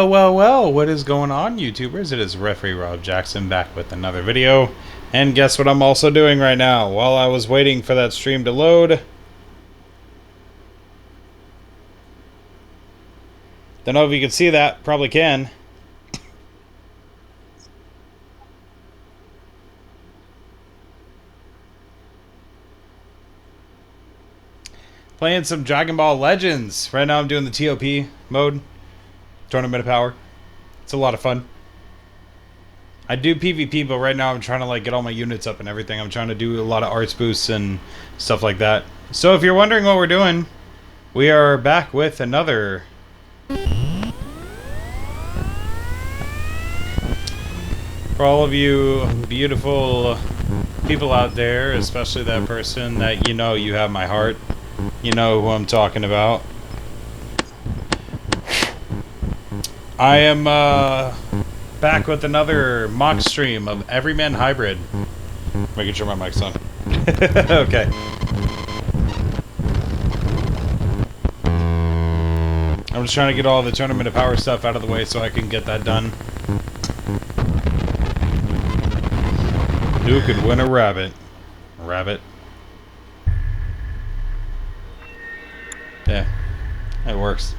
Well, what is going on, YouTubers? It is Referee Rob Jackson back with another video. And guess what I'm also doing right now? While I was waiting for that stream to load. Don't know if you can see that. Probably can. Playing some Dragon Ball Legends. Right now I'm doing the TOP mode. Tournament of Power. It's a lot of fun. I do PvP, but right now I'm trying to like get all my units up and everything. I'm trying to do a lot of arts boosts and stuff like that. So if you're wondering what we're doing, we are back with another... For all of you beautiful people out there, especially that person that you know you have my heart. You know who I'm talking about. I am back with another mock stream of EverymanHYBRID. Making sure my mic's on. Okay. I'm just trying to get all the Tournament of Power stuff out of the way so I can get that done. Who could win a rabbit? Rabbit. Yeah, it works.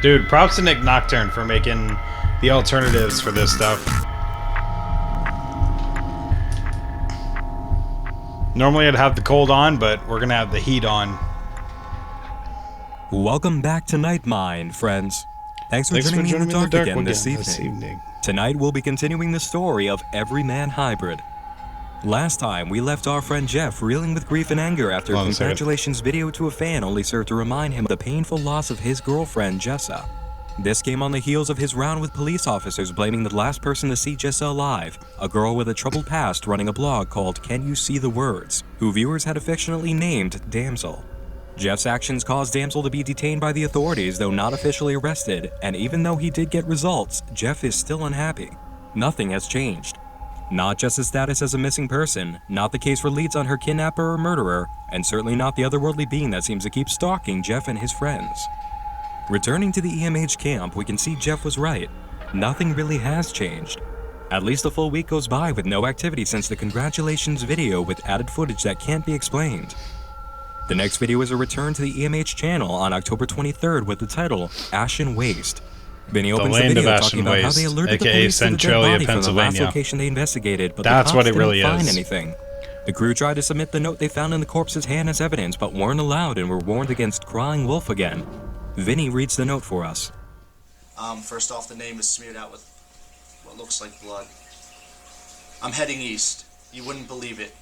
Dude, props to Nick Nocturne for making the alternatives for this stuff. Normally I'd have the cold on, but we're gonna have the heat on. Welcome back to Night Mind, friends. Thanks for joining me in the dark again this evening. Tonight we'll be continuing the story of EverymanHYBRID. Last time we left our friend Jeff reeling with grief and anger after a congratulations video to a fan only served to remind him of the painful loss of his girlfriend Jessa. This came on the heels of his round with police officers blaming the last person to see Jessa alive, a girl with a troubled past running a blog called Can You See the Words, who viewers had affectionately named Damsel. Jeff's actions caused Damsel to be detained by the authorities, though not officially arrested, and even though he did get results, Jeff is still unhappy. Nothing has changed. Not just his status as a missing person, not the case for leads on her kidnapper or murderer, and certainly not the otherworldly being that seems to keep stalking Jeff and his friends. Returning to the EMH camp, we can see Jeff was right. Nothing really has changed. At least a full week goes by with no activity since the congratulations video with added footage that can't be explained. The next video is a return to the EMH channel on October 23rd with the title Ashen Waste. Vinny opens the video talking about how they alerted the police to the dead body from the last location they investigated, but the cops didn't find anything. The crew tried to submit the note they found in the corpse's hand as evidence, but weren't allowed and were warned against crying wolf again. Vinny reads the note for us. First off, the name is smeared out with what looks like blood. I'm heading east. You wouldn't believe it.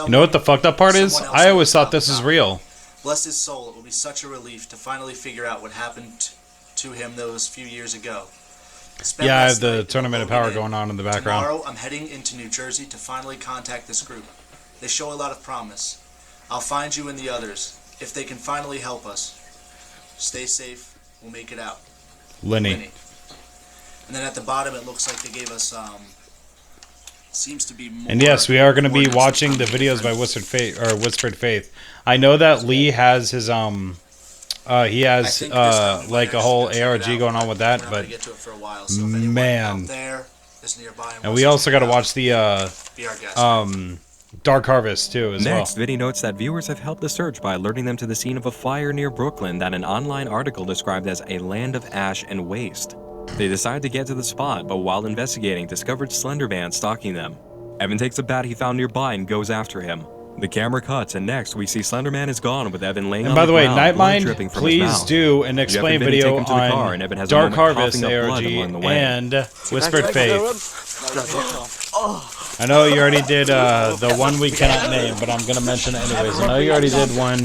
You know what the fucked up part is? I always thought this was real. Bless his soul, it will be such a relief to finally figure out what happened to him those few years ago. Yeah, I have the Tournament of Power going on in the background. Tomorrow, I'm heading into New Jersey to finally contact this group. They show a lot of promise. I'll find you and the others, if they can finally help us. Stay safe, we'll make it out. Lenny. And then at the bottom it looks like they gave us seems to be more. And yes, we are going to be watching the videos by Whispered Faith. I know that Lee has his he has like a whole ARG going on with that, but man. And we also got to watch the Dark Harvest too as well. Next, Vinny notes that viewers have helped the search by alerting them to the scene of a fire near Brooklyn that an online article described as a land of ash and waste. They decide to get to the spot, but while investigating, discovered Slenderman stalking them. Evan takes a bat he found nearby and goes after him. The camera cuts, and next we see Slenderman is gone with Evan laying on the ground, blood dripping from his mouth. Please do an explain video on Dark Harvest ARG and Whispered Faith. I know you already did the one we cannot name, but I'm gonna mention it anyways. I know you already did one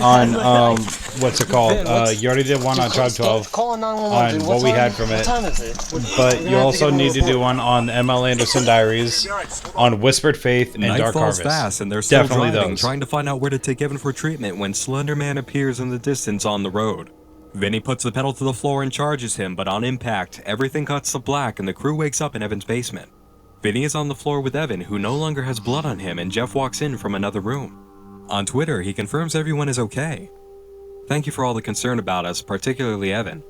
on what's it called? You already did one on Tribe 12 on what we had from it. But you also need to do one on ML Anderson Diaries, on Whispered Faith, and Night Dark falls Harvest. fast, and they're still Definitely driving, those. trying to find out where to take Evan for treatment when Slender Man appears in the distance on the road. Vinny puts the pedal to the floor and charges him, but on impact, everything cuts to black and the crew wakes up in Evan's basement. Vinny is on the floor with Evan, who no longer has blood on him, and Jeff walks in from another room. On Twitter, he confirms everyone is okay. Thank you for all the concern about us, particularly Evan.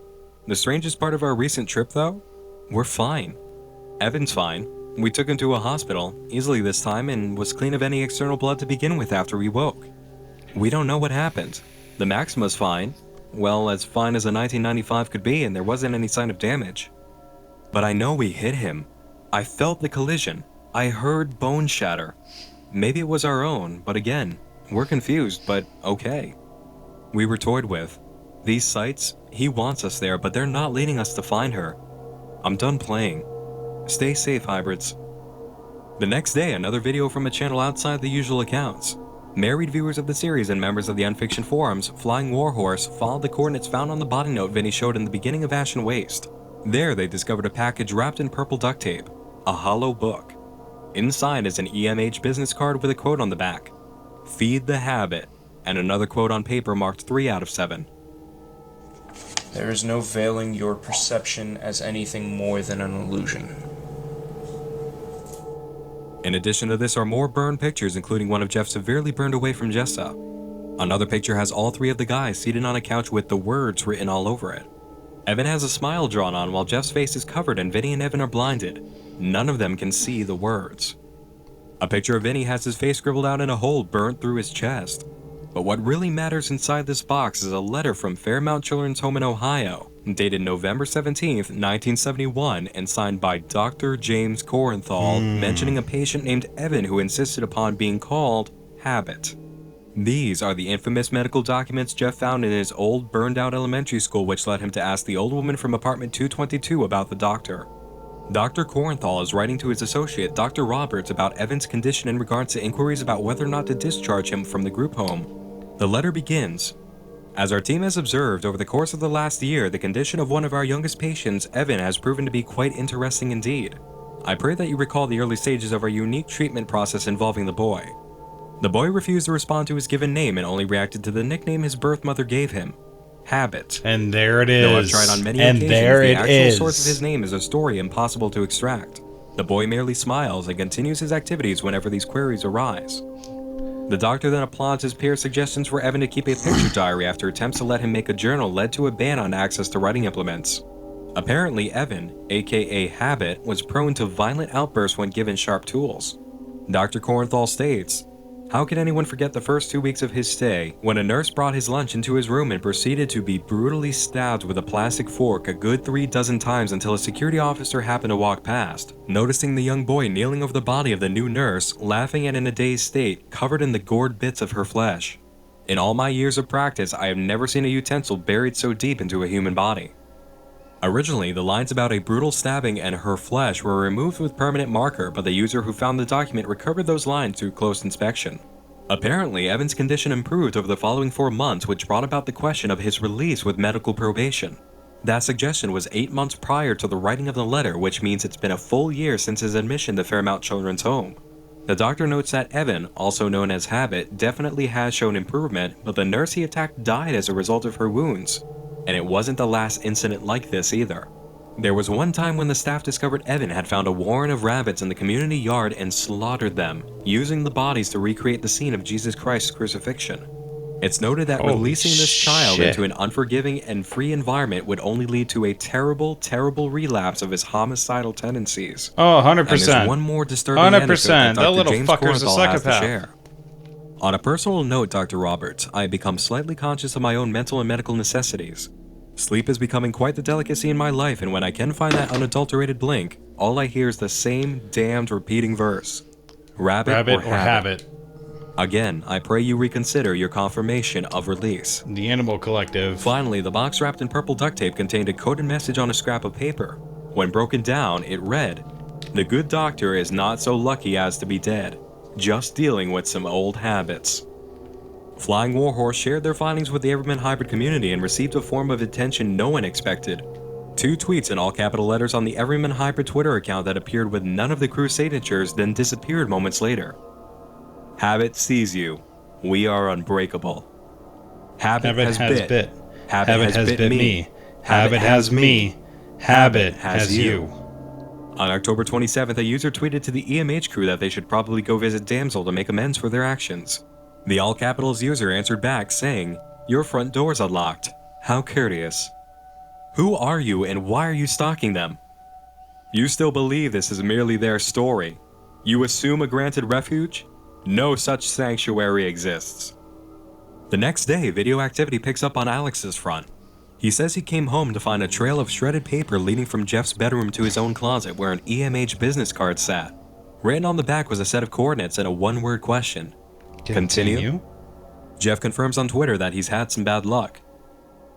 The strangest part of our recent trip, though? We're fine. Evan's fine. We took him to a hospital, easily this time, and was clean of any external blood to begin with after we woke. We don't know what happened. The Maxima's fine. Well, as fine as a 1995 could be, and there wasn't any sign of damage. But I know we hit him. I felt the collision. I heard bones shatter. Maybe it was our own, but again, we're confused, but okay. We were toyed with. These sites, he wants us there, but they're not leading us to find her. I'm done playing. Stay safe, hybrids. The next day, another video from a channel outside the usual accounts. Married viewers of the series and members of the Unfiction forums, Flying Warhorse, followed the coordinates found on the body note Vinny showed in the beginning of Ashen Waste. There, they discovered a package wrapped in purple duct tape, a hollow book. Inside is an EMH business card with a quote on the back, "Feed the habit," and another quote on paper marked 3 out of 7. There is no veiling your perception as anything more than an illusion. In addition to this are more burned pictures, including one of Jeff severely burned away from Jessa. Another picture has all 3 of the guys seated on a couch with the words written all over it. Evan has a smile drawn on while Jeff's face is covered and Vinny and Evan are blinded. None of them can see the words. A picture of Vinny has his face scribbled out in a hole burnt through his chest. But what really matters inside this box is a letter from Fairmount Children's Home in Ohio, dated November 17th, 1971, and signed by Dr. James Corenthal, mentioning a patient named Evan who insisted upon being called Habit. These are the infamous medical documents Jeff found in his old, burned-out elementary school, which led him to ask the old woman from apartment 222 about the doctor. Dr. Corenthal is writing to his associate, Dr. Roberts, about Evan's condition in regards to inquiries about whether or not to discharge him from the group home. The letter begins, "As our team has observed over the course of the last year, the condition of one of our youngest patients, Evan, has proven to be quite interesting indeed. I pray that you recall the early stages of our unique treatment process involving the boy." The boy refused to respond to his given name and only reacted to the nickname his birth mother gave him, Habit. And there it is. Though I've tried on many occasions, the actual source of his name is a story impossible to extract. The boy merely smiles and continues his activities whenever these queries arise. The doctor then applauds his peers' suggestions for Evan to keep a picture diary after attempts to let him make a journal led to a ban on access to writing implements. Apparently, Evan, aka Habit, was prone to violent outbursts when given sharp tools. Dr. Corenthal states, "How could anyone forget the first 2 weeks of his stay, when a nurse brought his lunch into his room and proceeded to be brutally stabbed with a plastic fork a good 3 dozen times until a security officer happened to walk past, noticing the young boy kneeling over the body of the new nurse, laughing and in a dazed state, covered in the gored bits of her flesh. In all my years of practice, I have never seen a utensil buried so deep into a human body." Originally, the lines about a brutal stabbing and her flesh were removed with permanent marker, but the user who found the document recovered those lines through close inspection. Apparently, Evan's condition improved over the following 4 months, which brought about the question of his release with medical probation. That suggestion was 8 months prior to the writing of the letter, which means it's been a full year since his admission to Fairmount Children's Home. The doctor notes that Evan, also known as Habit, definitely has shown improvement, but the nurse he attacked died as a result of her wounds. And it wasn't the last incident like this either. There was one time when the staff discovered Evan had found a warren of rabbits in the community yard and slaughtered them, using the bodies to recreate the scene of Jesus Christ's crucifixion. It's noted that releasing this child into an unforgiving and free environment would only lead to a terrible, terrible relapse of his homicidal tendencies. Oh, 100%. And there's one more disturbing 100%. anecdote That little James fucker's a Corenthal has to psychopath. share. On a personal note, Dr. Roberts, I have become slightly conscious of my own mental and medical necessities. Sleep is becoming quite the delicacy in my life, and when I can find that unadulterated blink, all I hear is the same damned repeating verse. Rabbit or habit. Again, I pray you reconsider your confirmation of release. The Animal Collective. Finally, the box wrapped in purple duct tape contained a coded message on a scrap of paper. When broken down, it read, The good doctor is not so lucky as to be dead, just dealing with some old habits. Flying Warhorse shared their findings with the Everyman Hybrid community and received a form of attention no one expected. 2 tweets in all capital letters on the Everyman Hybrid Twitter account that appeared with none of the crew's signatures, then disappeared moments later. Habit sees you. We are unbreakable. Habit has bit. Habit has bit me. Habit has me. Habit has you. On October 27th, a user tweeted to the EMH crew that they should probably go visit Damsel to make amends for their actions. The all capitals user answered back saying, "Your front door's unlocked. How courteous. Who are you and why are you stalking them? You still believe this is merely their story? You assume a granted refuge? No such sanctuary exists." The next day, video activity picks up on Alex's front. He says he came home to find a trail of shredded paper leading from Jeff's bedroom to his own closet where an EMH business card sat. Written on the back was a set of coordinates and a one-word question. Continue? Jeff confirms on Twitter that he's had some bad luck.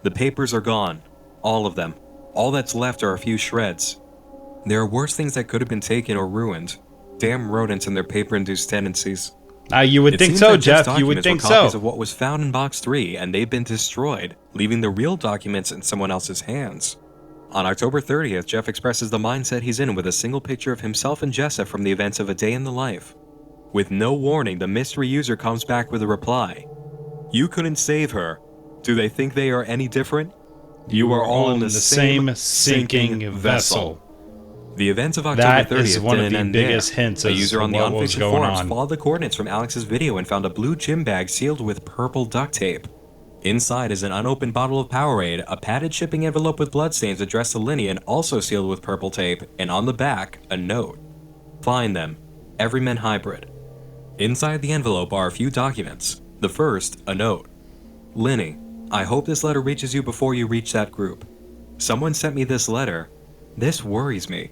The papers are gone. All of them. All that's left are a few shreds. There are worse things that could have been taken or ruined. Damn rodents and their paper-induced tendencies. You would think so, Jeff. You would think so. Of what was found in Box 3, and they've been destroyed, leaving the real documents in someone else's hands. On October 30th, Jeff expresses the mindset he's in with a single picture of himself and Jessa from the events of a day in the life. With no warning, the mystery user comes back with a reply. "You couldn't save her. Do they think they are any different? You are all in the same sinking vessel." The events of October 30th is one of the biggest there. hints A as user to on the what was unfixed going forums on. followed the coordinates from Alex's video and found a blue gym bag sealed with purple duct tape. Inside is an unopened bottle of Powerade, a padded shipping envelope with bloodstains addressed to Linny and also sealed with purple tape, and on the back, a note. "Find them. Everyman Hybrid." Inside the envelope are a few documents. The first, a note. "Linny, I hope this letter reaches you before you reach that group. Someone sent me this letter. This worries me.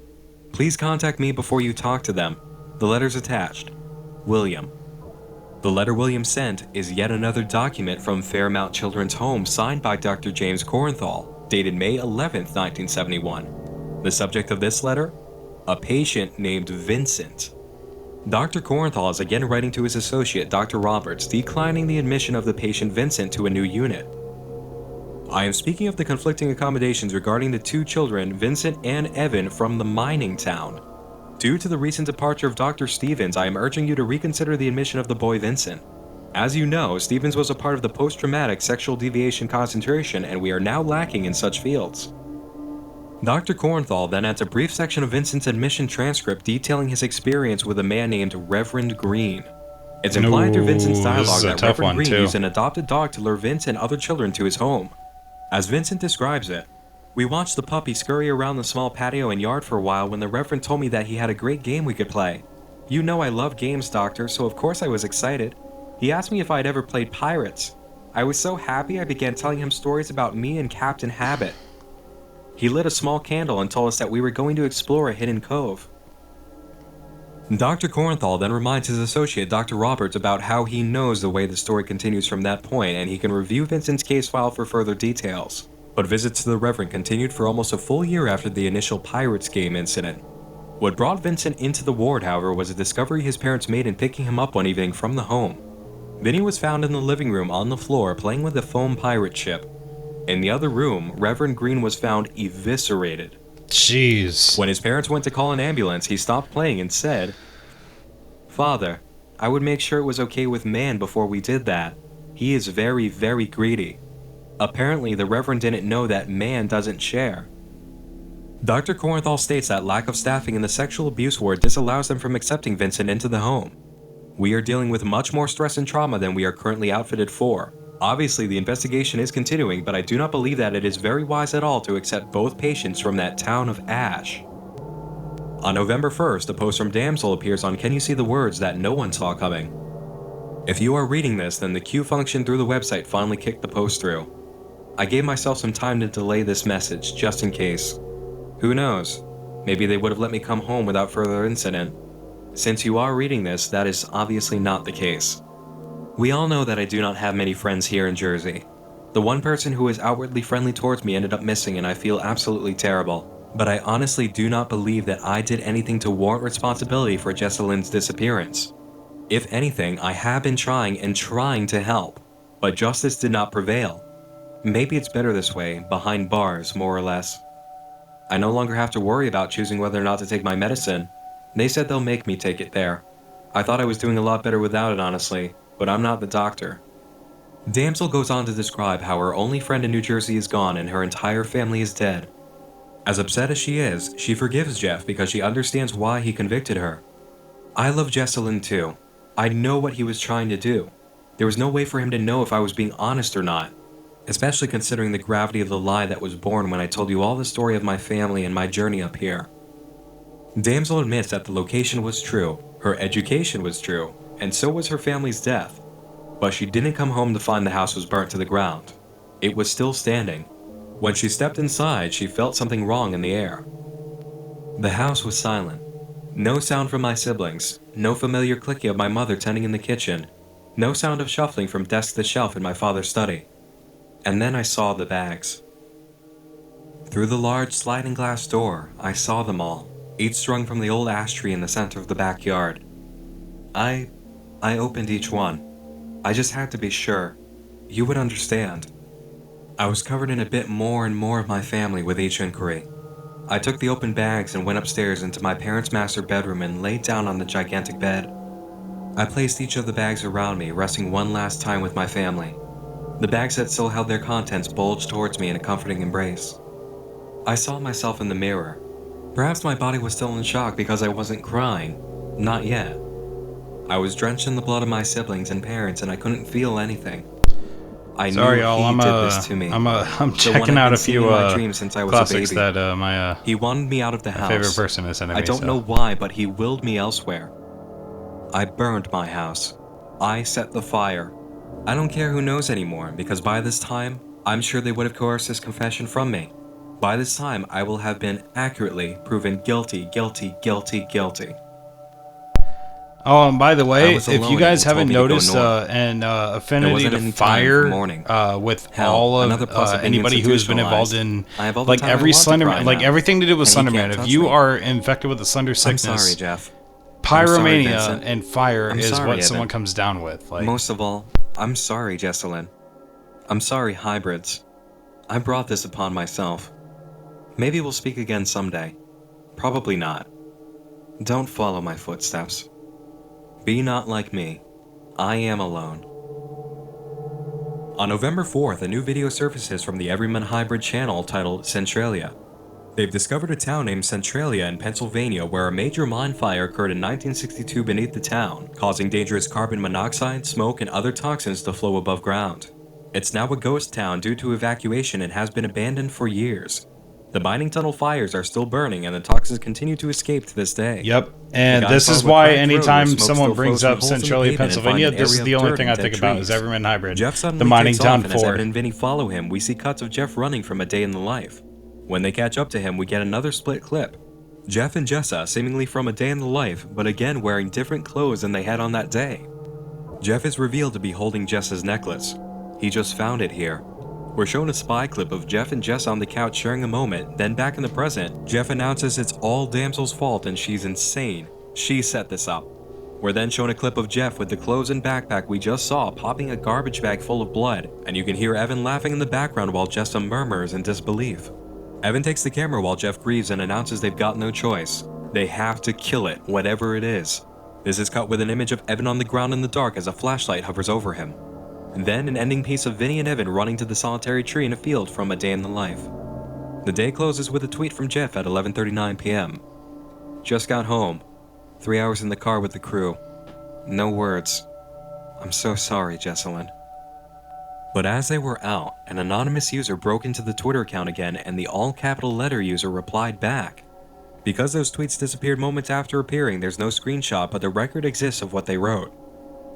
Please contact me before you talk to them. The letter's attached. William." The letter William sent is yet another document from Fairmount Children's Home signed by Dr. James Corenthal, dated May 11th, 1971. The subject of this letter? A patient named Vincent. Dr. Corenthal is again writing to his associate, Dr. Roberts, declining the admission of the patient Vincent to a new unit. "I am speaking of the conflicting accommodations regarding the 2 children, Vincent and Evan, from the mining town. Due to the recent departure of Dr. Stevens, I am urging you to reconsider the admission of the boy Vincent. As you know, Stevens was a part of the post-traumatic sexual deviation concentration, and we are now lacking in such fields." Dr. Corenthal then adds a brief section of Vincent's admission transcript detailing his experience with a man named Reverend Green. It's implied through Vincent's dialogue that Reverend Green used an adopted dog to lure Vince and other children to his home. As Vincent describes it, "We watched the puppy scurry around the small patio and yard for a while when the Reverend told me that he had a great game we could play. You know I love games, Doctor, so of course I was excited. He asked me if I'd ever played Pirates. I was so happy I began telling him stories about me and Captain Habit. He lit a small candle and told us that we were going to explore a hidden cove." Dr. Corenthal then reminds his associate, Dr. Roberts, about how he knows the way the story continues from that point and he can review Vincent's case file for further details. But visits to the Reverend continued for almost a full year after the initial Pirates game incident. What brought Vincent into the ward, however, was a discovery his parents made in picking him up one evening from the home. Vinny was found in the living room on the floor playing with a foam pirate ship. In the other room, Reverend Green was found eviscerated. Jeez. When his parents went to call an ambulance, he stopped playing and said, "Father, I would make sure it was okay with man before we did that. He is very, very greedy." Apparently, the Reverend didn't know that man doesn't share. Dr. Corenthal states that lack of staffing in the sexual abuse ward disallows them from accepting Vincent into the home. "We are dealing with much more stress and trauma than we are currently outfitted for. Obviously, the investigation is continuing, but I do not believe that it is very wise at all to accept both patients from that town of Ash." On November 1st, a post from Damsel appears on Can You See the Words that no one saw coming. If you are reading this, then the queue function through the website finally kicked the post through. I gave myself some time to delay this message, just in case. Who knows? Maybe they would have let me come home without further incident. Since you are reading this, that is obviously not the case. We all know that I do not have many friends here in Jersey. The one person who is outwardly friendly towards me ended up missing and I feel absolutely terrible. but I honestly do not believe that I did anything to warrant responsibility for Jesselyn's disappearance. If anything, I have been trying to help, but justice did not prevail. Maybe it's better this way, behind bars, more or less. I no longer have to worry about choosing whether or not to take my medicine. They said they'll make me take it there. I thought I was doing a lot better without it, honestly, but I'm not the doctor. Damsel goes on to describe how her only friend in New Jersey is gone and her entire family is dead. As upset as she is, she forgives Jeff because she understands why he convicted her. I love Jesselyn too. I know what he was trying to do. There was no way for him to know if I was being honest or not, especially considering the gravity of the lie that was born when I told you all the story of my family and my journey up here. Damsel admits that the location was true, her education was true, and so was her family's death. But she didn't come home to find the house was burnt to the ground. It was still standing. When she stepped inside, she felt something wrong in the air. The house was silent. No sound from my siblings, no familiar clicking of my mother tending in the kitchen, no sound of shuffling from desk to shelf in my father's study. And then I saw the bags. Through the large sliding glass door, I saw them all, each strung from the old ash tree in the center of the backyard. I opened each one. I just had to be sure. You would understand. I was covered in a bit more and more of my family with each inquiry. I took the open bags and went upstairs into my parents' master bedroom and laid down on the gigantic bed. I placed each of the bags around me, resting one last time with my family. The bags that still held their contents bulged towards me in a comforting embrace. I saw myself in the mirror. Perhaps my body was still in shock because I wasn't crying. Not yet. I was drenched in the blood of my siblings and parents and I couldn't feel anything. I Sorry, knew y'all. he did this to me. I'm checking out a few since I was classics a baby. that my He wanted me out of the house. favorite person is sending me. I don't know why, but he willed me elsewhere. I burned my house. I set the fire. I don't care who knows anymore, because by this time, I'm sure they would have coerced this confession from me. By this time, I will have been accurately proven guilty. Oh, and by the way, if you guys and haven't told me to go noticed north. an There affinity wasn't to any time for fire mourning. with Hell, all another of plus of being anybody who has been involved in institutionalized. I have all the like time I every want to Slender, cry like now. everything to do with And he Slenderman. can't If touch you me. are infected with the Slender I'm sickness, sorry, Jeff. pyromania Vincent. and fire I'm is sorry, what Evan. someone comes down with. Like, Most of all, I'm sorry, Jesselyn. I'm sorry, hybrids. I brought this upon myself. Maybe we'll speak again someday. Probably not. Don't follow my footsteps. Be not like me. I am alone. On November 4th, a new video surfaces from the Everyman Hybrid channel titled Centralia. They've discovered a town named Centralia in Pennsylvania where a major mine fire occurred in 1962 beneath the town, causing dangerous carbon monoxide, smoke, and other toxins to flow above ground. It's now a ghost town due to evacuation and has been abandoned for years. The mining tunnel fires are still burning and the toxins continue to escape to this day. yep. And The guy this is followed a why cracked road anytime where smoke someone still brings flows from up holes in the Centralia, pavement and Pennsylvania, find an this is area the of only dirt thing and I dead think about is trees. Everyman Hybrid, Jeff the suddenly Mining takes Town off, and as 4. Evan and Vinny follow him, we see cuts of Jeff running from a day in the life. When they catch up to him, we get another split clip. Jeff and Jessa seemingly from a day in the life, but again wearing different clothes than they had on that day. Jeff is revealed to be holding Jessa's necklace. He just found it here. We're shown a spy clip of Jeff and Jess on the couch sharing a moment, then back in the present, Jeff announces it's all Damsel's fault and she's insane. She set this up. We're then shown a clip of Jeff with the clothes and backpack we just saw popping a garbage bag full of blood, and you can hear Evan laughing in the background while Jessa murmurs in disbelief. Evan takes the camera while Jeff grieves and announces they've got no choice. They have to kill it, whatever it is. This is cut with an image of Evan on the ground in the dark as a flashlight hovers over him. Then an ending piece of Vinny and Evan running to the solitary tree in a field from a day in the life. The day closes with a tweet from Jeff at 11:39 p.m. Just got home. 3 hours in the car with the crew. No words. I'm so sorry, Jesselyn. But as they were out, an anonymous user broke into the Twitter account again and the all-capital letter user replied back. Because those tweets disappeared moments after appearing, there's no screenshot, but the record exists of what they wrote.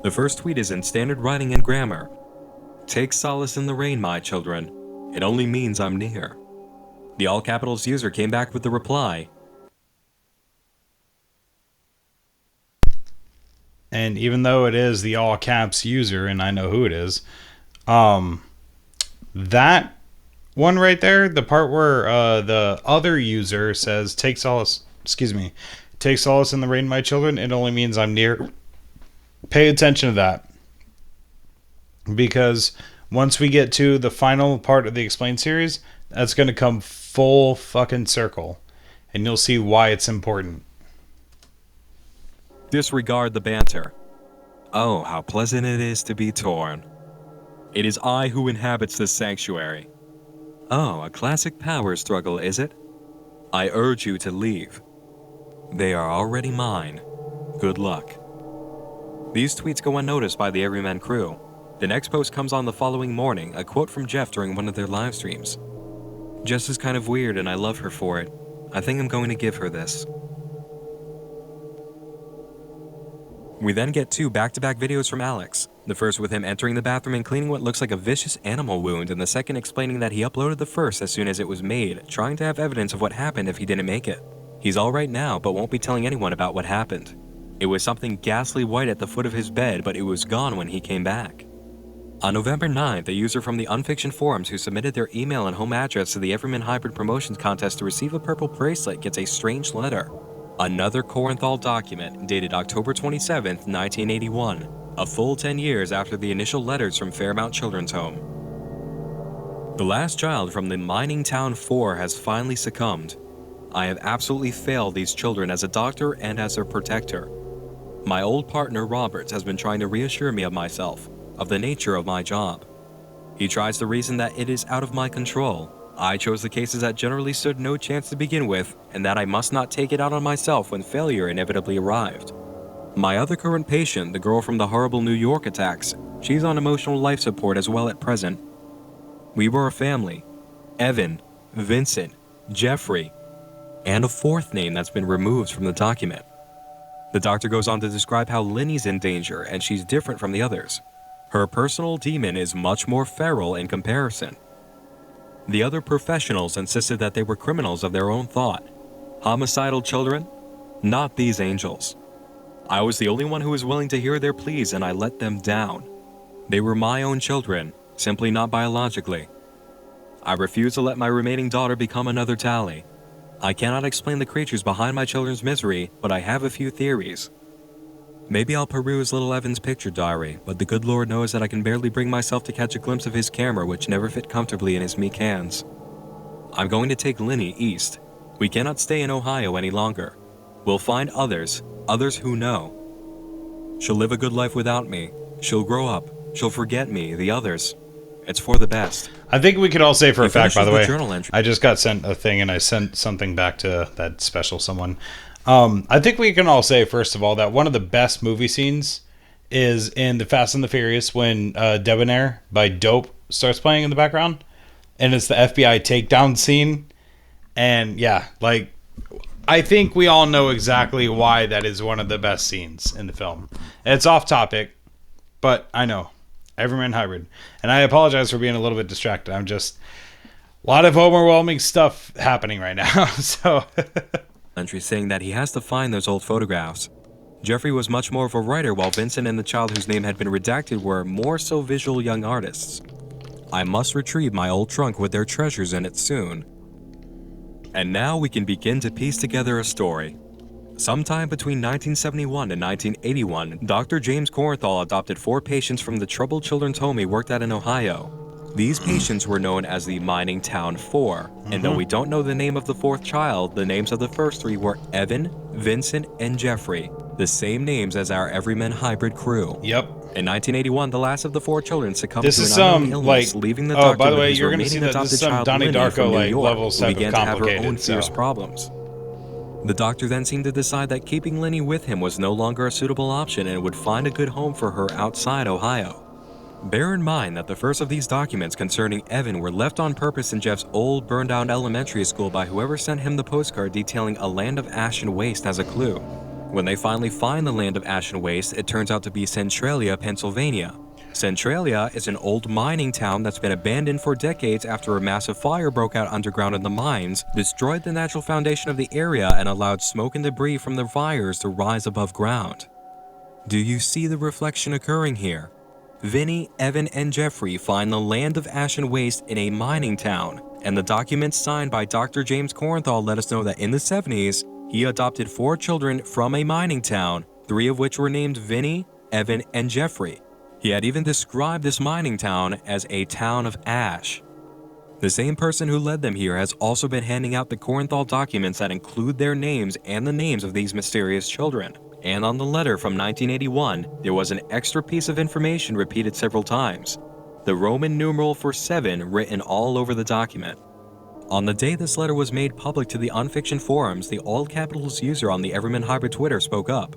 The first tweet is in standard writing and grammar. Take solace in the rain, my children. It only means I'm near. The all capitals user came back with the reply. And even though it is the all caps user, and I know who it is, that one right there, the part where the other user says, take solace in the rain, my children, it only means I'm near. Pay attention to that. Because once we get to the final part of the Explained series, that's going to come full fucking circle. And you'll see why it's important. Disregard the banter. Oh, how pleasant it is to be torn. It is I who inhabits this sanctuary. Oh, a classic power struggle, is it? I urge you to leave. They are already mine. Good luck. These tweets go unnoticed by the Everyman crew. The next post comes on the following morning, a quote from Jeff during one of their live streams. Jess is kind of weird and I love her for it. I think I'm going to give her this. We then get 2 back-to-back videos from Alex. The first with him entering the bathroom and cleaning what looks like a vicious animal wound, and the second explaining that he uploaded the first as soon as it was made, trying to have evidence of what happened if he didn't make it. He's alright now, but won't be telling anyone about what happened. It was something ghastly white at the foot of his bed, but it was gone when he came back. On November 9th, a user from the Unfiction forums who submitted their email and home address to the Everyman Hybrid promotions contest to receive a purple bracelet gets a strange letter. Another Corenthal document dated October 27, 1981, a full 10 years after the initial letters from Fairmount Children's Home. The last child from the mining town 4 has finally succumbed. I have absolutely failed these children as a doctor and as their protector. My old partner Roberts has been trying to reassure me of myself, of the nature of my job. He tries to reason that it is out of my control. I chose the cases that generally stood no chance to begin with, and that I must not take it out on myself when failure inevitably arrived. My other current patient, the girl from the horrible New York attacks, she's on emotional life support as well at present. We were a family. Evan, Vincent, Jeffrey, and a 4th name that's been removed from the document. The doctor goes on to describe how Linny's in danger and she's different from the others. Her personal demon is much more feral in comparison. The other professionals insisted that they were criminals of their own thought. Homicidal children? Not these angels. I was the only one who was willing to hear their pleas and I let them down. They were my own children, simply not biologically. I refuse to let my remaining daughter become another Tally. I cannot explain the creatures behind my children's misery, but I have a few theories. Maybe I'll peruse little Evan's picture diary, but the good Lord knows that I can barely bring myself to catch a glimpse of his camera, which never fit comfortably in his meek hands. I'm going to take Linny east. We cannot stay in Ohio any longer. We'll find others who know. She'll live a good life without me. She'll grow up. She'll forget me, the others. It's for the best. I think we could all say for a fact, by the way, journal entry. I just got sent a thing and I sent something back to that special someone. I think we can all say, first of all, that one of the best movie scenes is in The Fast and the Furious when Debonair by Dope starts playing in the background. And it's the FBI takedown scene. And yeah, like, I think we all know exactly why that is one of the best scenes in the film. It's off topic, but I know. Everyman Hybrid. And I apologize for being a little bit distracted. I'm just... a lot of overwhelming stuff happening right now, so... entry saying that he has to find those old photographs. Jeffrey was much more of a writer, while Vincent and the child whose name had been redacted were more so visual young artists. I must retrieve my old trunk with their treasures in it soon. And now we can begin to piece together a story. Sometime between 1971 and 1981, Dr. James Corenthal adopted 4 patients from the troubled children's home he worked at in Ohio. These patients were known as the Mining Town 4, and though we don't know the name of the 4th child, the names of the first 3 were Evan, Vincent, and Jeffrey, the same names as our Everyman Hybrid crew. Yep. In 1981, the last of the 4 children succumbed this to is an unknown illness, leaving the doctor by the with way, his you're going to see remaining that this is adopted some child Donnie Linny Darko from New like York, levels who type began of to have her own complicated. fierce problems. The doctor then seemed to decide that keeping Linny with him was no longer a suitable option and would find a good home for her outside Ohio. Bear in mind that the first of these documents concerning Evan were left on purpose in Jeff's old burned-down elementary school by whoever sent him the postcard detailing a land of ash and waste as a clue. When they finally find the land of ash and waste, it turns out to be Centralia, Pennsylvania. Centralia is an old mining town that's been abandoned for decades after a massive fire broke out underground in the mines, destroyed the natural foundation of the area, and allowed smoke and debris from the fires to rise above ground. Do you see the reflection occurring here? Vinny, Evan, and Jeffrey find the land of ash and waste in a mining town, and the documents signed by Dr. James Corenthal let us know that in the 70s, he adopted 4 children from a mining town, 3 of which were named Vinny, Evan, and Jeffrey. He had even described this mining town as a town of ash. The same person who led them here has also been handing out the Corenthal documents that include their names and the names of these mysterious children. And on the letter from 1981, there was an extra piece of information repeated several times: the Roman numeral for 7 written all over the document. On the day this letter was made public to the Unfiction forums, the all capitals user on the Everyman Hybrid Twitter spoke up.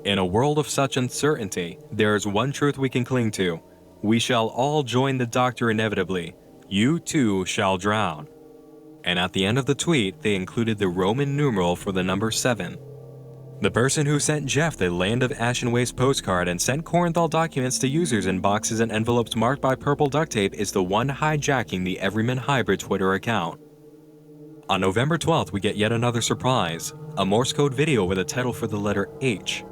In a world of such uncertainty, there is one truth we can cling to. We shall all join the doctor inevitably. You too shall drown. And at the end of the tweet, they included the Roman numeral for the number 7. The person who sent Jeff the Land of Ash and Waste postcard and sent Corenthal documents to users in boxes and envelopes marked by purple duct tape is the one hijacking the Everyman Hybrid Twitter account. On November 12th, we get yet another surprise, a Morse code video with a title for the letter H.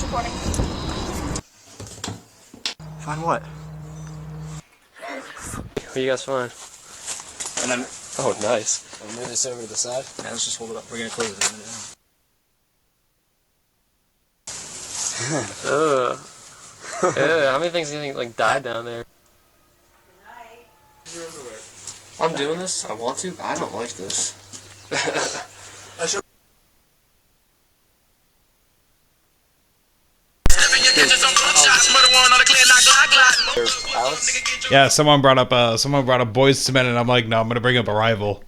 Recording. Find what? What do you guys find? And then, Oh, nice. we'll move this over to the side. Yeah, let's just hold it up. We're gonna close it in a minute. Ugh. Ew, how many things do you think like died down there? I'm doing this. I want to. But I don't like this. Alex? Yeah, someone brought up Boyz II Men, and I'm like, no, I'm gonna bring up a rival.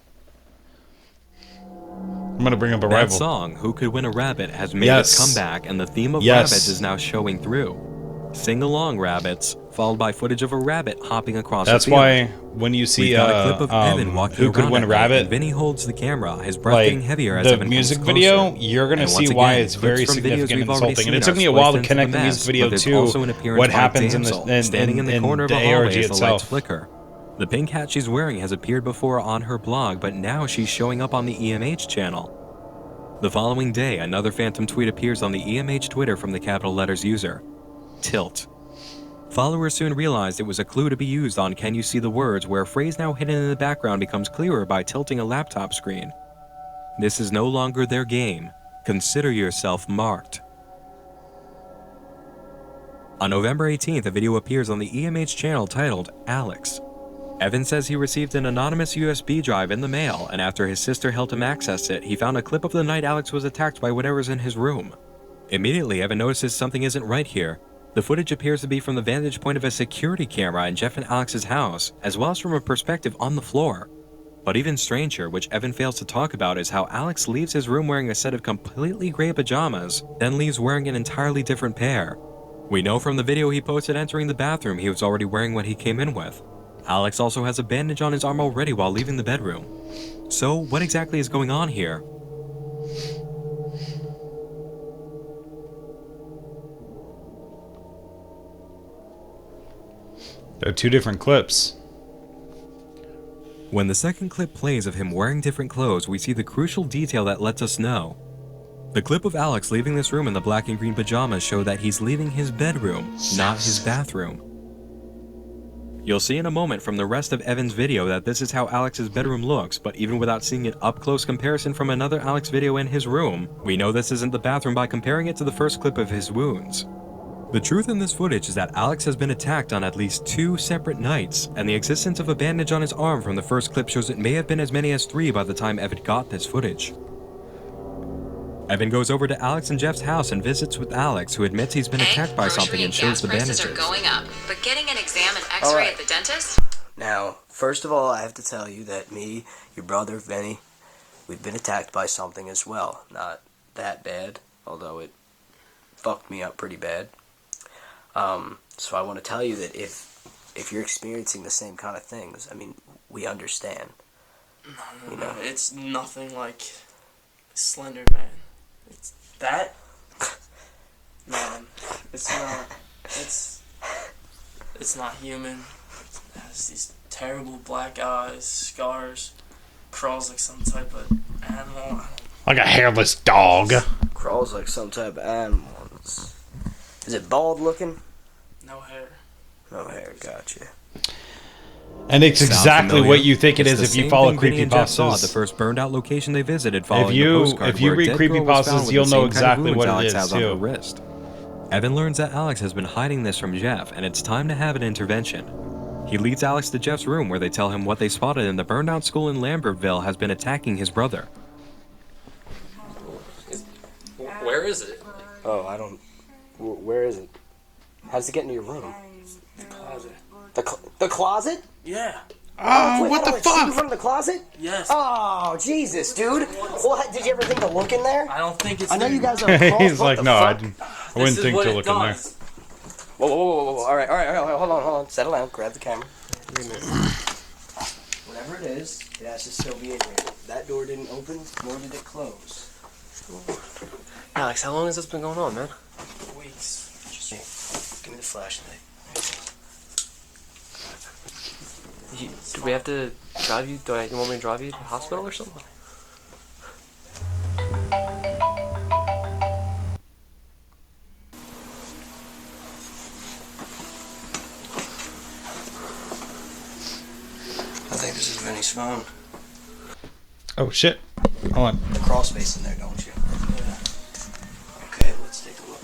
I'm gonna bring up a That rival. song, Who Could Win a Rabbit, has made Yes. its comeback, and the theme of Yes. rabbits is now showing through. Sing Along Rabbits, followed by footage of a rabbit hopping across That's a field. why when you see We've got a clip of Evan walking Who Could around Win a at night, Rabbit, and Vinny holds the camera, his breath like getting heavier as the Evan music comes video, closer. you're gonna And see once why again, it's clips very from videos significant we've and already insulting. And it seen took me are a while to spliced into connect the the music mess, video but there's to also an appearance what by a happens in damsel the standing in the corner of the a hallway ARG as the lights itself. flicker. The pink hat she's wearing has appeared before on her blog, but now she's showing up on the EMH channel. The following day, another phantom tweet appears on the EMH Twitter from the capital letters user, Tilt. Followers soon realized it was a clue to be used on Can You See the Words, where a phrase now hidden in the background becomes clearer by tilting a laptop screen. This is no longer their game. Consider yourself marked. On November 18th, a video appears on the EMH channel titled Alex. Evan says he received an anonymous USB drive in the mail, and after his sister helped him access it, he found a clip of the night Alex was attacked by whatever's in his room. Immediately, Evan notices something isn't right here. The footage appears to be from the vantage point of a security camera in Jeff and Alex's house, as well as from a perspective on the floor. But even stranger, which Evan fails to talk about, is how Alex leaves his room wearing a set of completely gray pajamas, then leaves wearing an entirely different pair. We know from the video he posted entering the bathroom he was already wearing what he came in with. Alex also has a bandage on his arm already while leaving the bedroom. So, what exactly is going on here? There are 2 different clips. When the second clip plays of him wearing different clothes, we see the crucial detail that lets us know. The clip of Alex leaving this room in the black and green pajamas show that he's leaving his bedroom, not his bathroom. You'll see in a moment from the rest of Evan's video that this is how Alex's bedroom looks, but even without seeing an up-close comparison from another Alex video in his room, we know this isn't the bathroom by comparing it to the first clip of his wounds. The truth in this footage is that Alex has been attacked on at least 2 separate nights, and the existence of a bandage on his arm from the first clip shows it may have been as many as 3 by the time Evan got this footage. Evan goes over to Alex and Jeff's house and visits with Alex, who admits he's been attacked by something and shows the bandages. Prices are going up, but getting an exam and x-ray at the dentist? Now, first of all, I have to tell you that your brother, Vinny, we've been attacked by something as well. Not that bad, although it fucked me up pretty bad. So I want to tell you that if you're experiencing the same kind of things, I mean, we understand. No, You know? it's nothing like Slender Man. It's that. Man, it's not. It's not human. It has these terrible black eyes, scars, crawls like some type of animal. Like a hairless dog. Crawls like some type of animal. Is it bald looking? No hair. No hair, gotcha. And it's Sound exactly familiar? what you think it It's is the if you same follow thing Vinny and Jeff saw at the creepypastas. first burned out location they visited following you- the postcard if you where a read dead girl was found creepypastas, with you'll the know same exactly kind of what it wounds is, Alex has on her too. wrist. Evan learns that Alex has been hiding this from Jeff, and it's time to have an intervention. He leads Alex to Jeff's room where they tell him what they spotted in the burned out school in Lambertville has been attacking his brother. Where is it? Oh, I don't... Where is it? How does it get into your room? The closet. The closet? Yeah. Oh, Wait, what the hold on, fuck? from the closet? Yes. Oh, Jesus, dude. What? Did you ever think to look in there? I don't think it's. I know there. you guys are cross. He's What like, the no, fuck? I wouldn't This is think what to it look in there. does. Whoa. All right, hold on. Settle down. Grab the camera. Whatever it is, it has to still be in here. That door didn't open, nor did it close. Alex, how long has this been going on, man? Weeks. Just give me the flashlight. Do we have to drive you? You want me to drive you to the hospital or something? I think this is Vinny's phone. Oh, shit. Hold on. The crawl space in there, don't you? Yeah. Okay, let's take a look.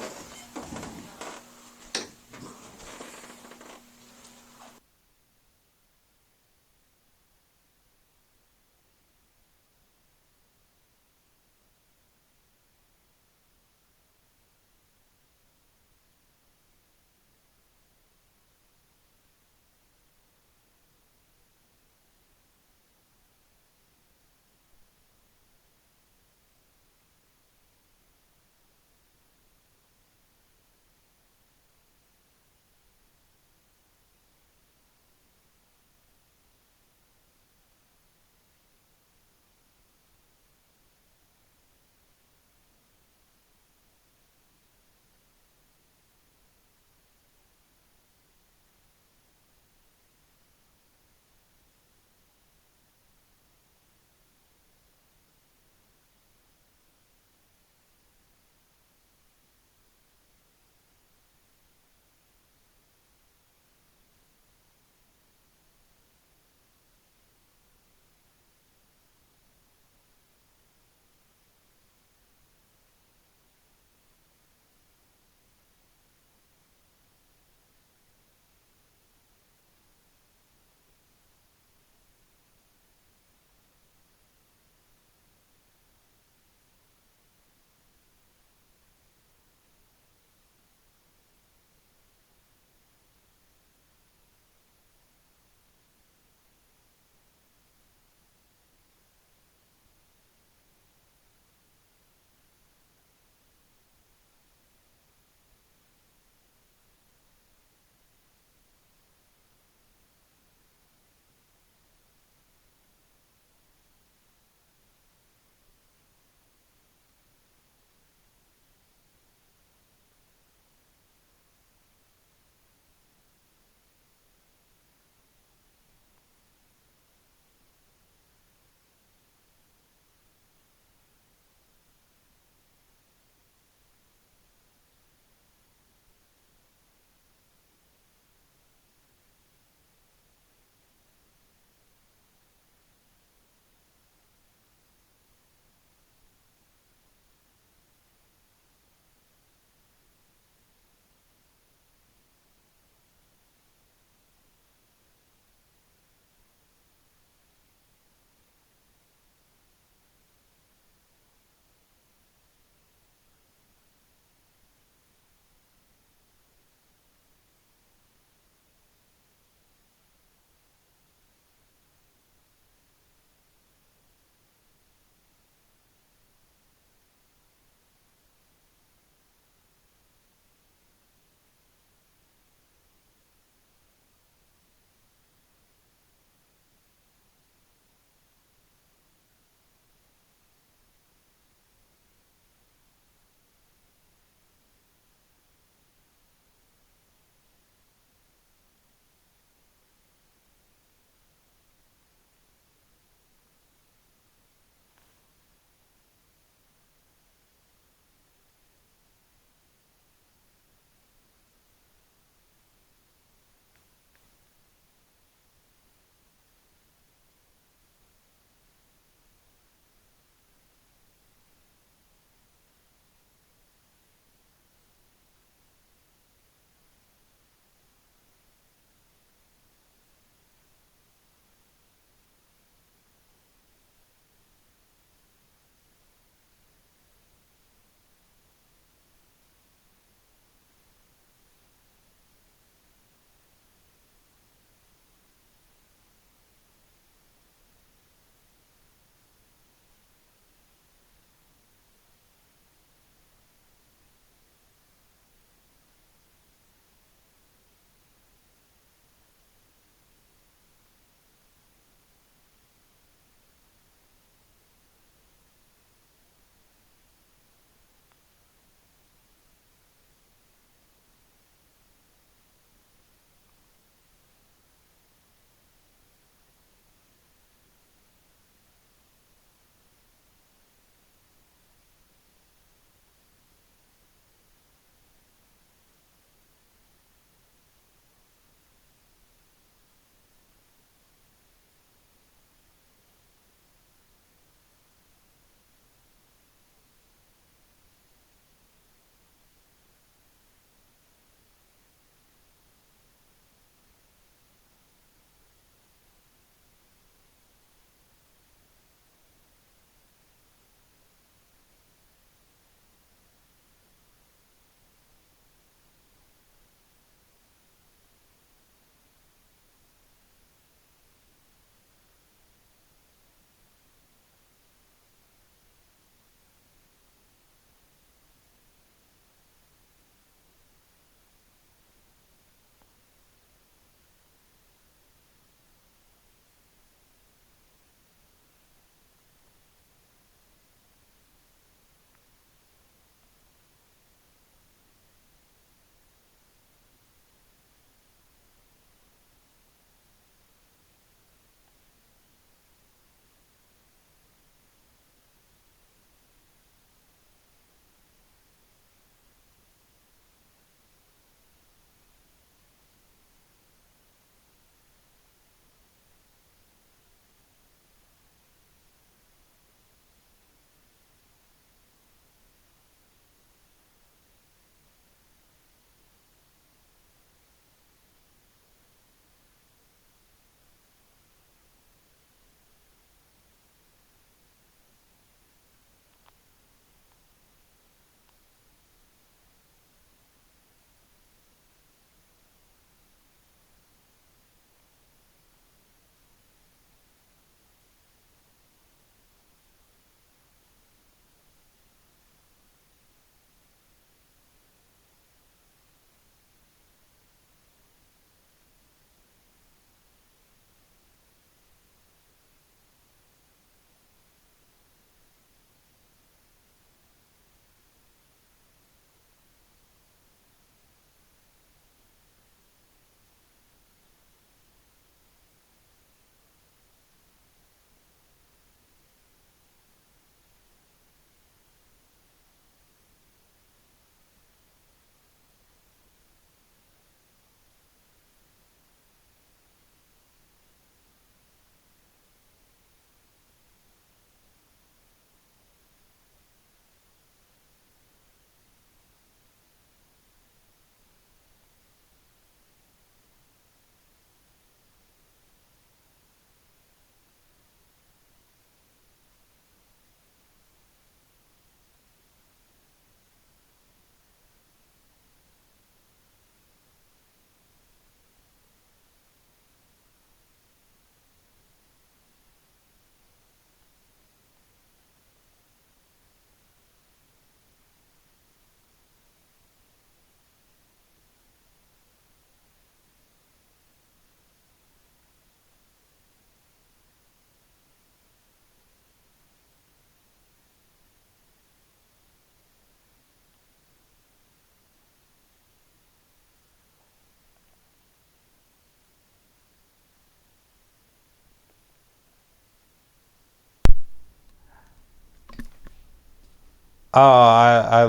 I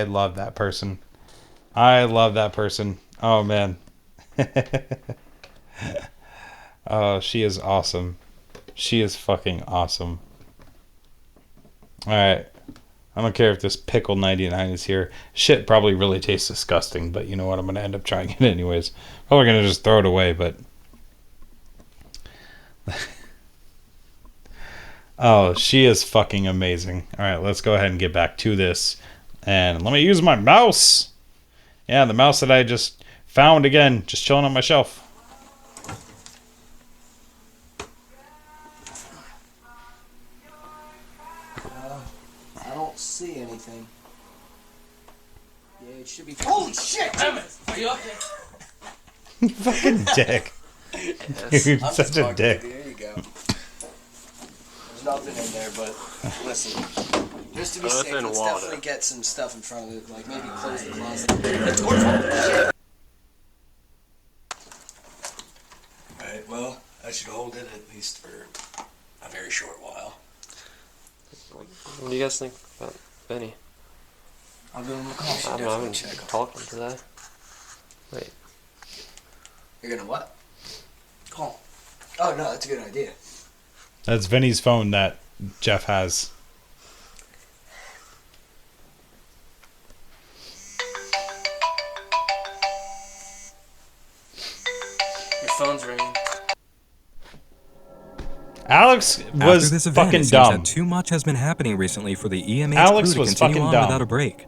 love that person. I love that person. Oh man. Oh, she is awesome. She is fucking awesome. Alright. I don't care if this pickle 99 is here. Shit probably really tastes disgusting, but you know what? I'm gonna end up trying it anyways. Probably gonna just throw it away, but oh, she is fucking amazing. Alright, let's go ahead and get back to this. And let me use my mouse. Yeah, the mouse that I just found again, just chilling on my shelf. I don't see anything. Yeah, it should be. Holy shit! Damn it! Are you okay? You fucking dick. You're such a dick. There you go. There's nothing in there, but listen. Just to be safe, let's definitely get some stuff in front of it. Like maybe close the closet. Alright, well, I should hold it at least for a very short while. What do you guys think about Benny? I'll give him a call. I haven't talked to him today. Wait. You're gonna what? Call. Oh no, that's a good idea. That's Vinny's phone that Jeff has. Your phone's ringing. Alex was After this event, fucking it seems dumb. that too much has been happening recently for the EMH Alex crew was to continue fucking on dumb. without a break.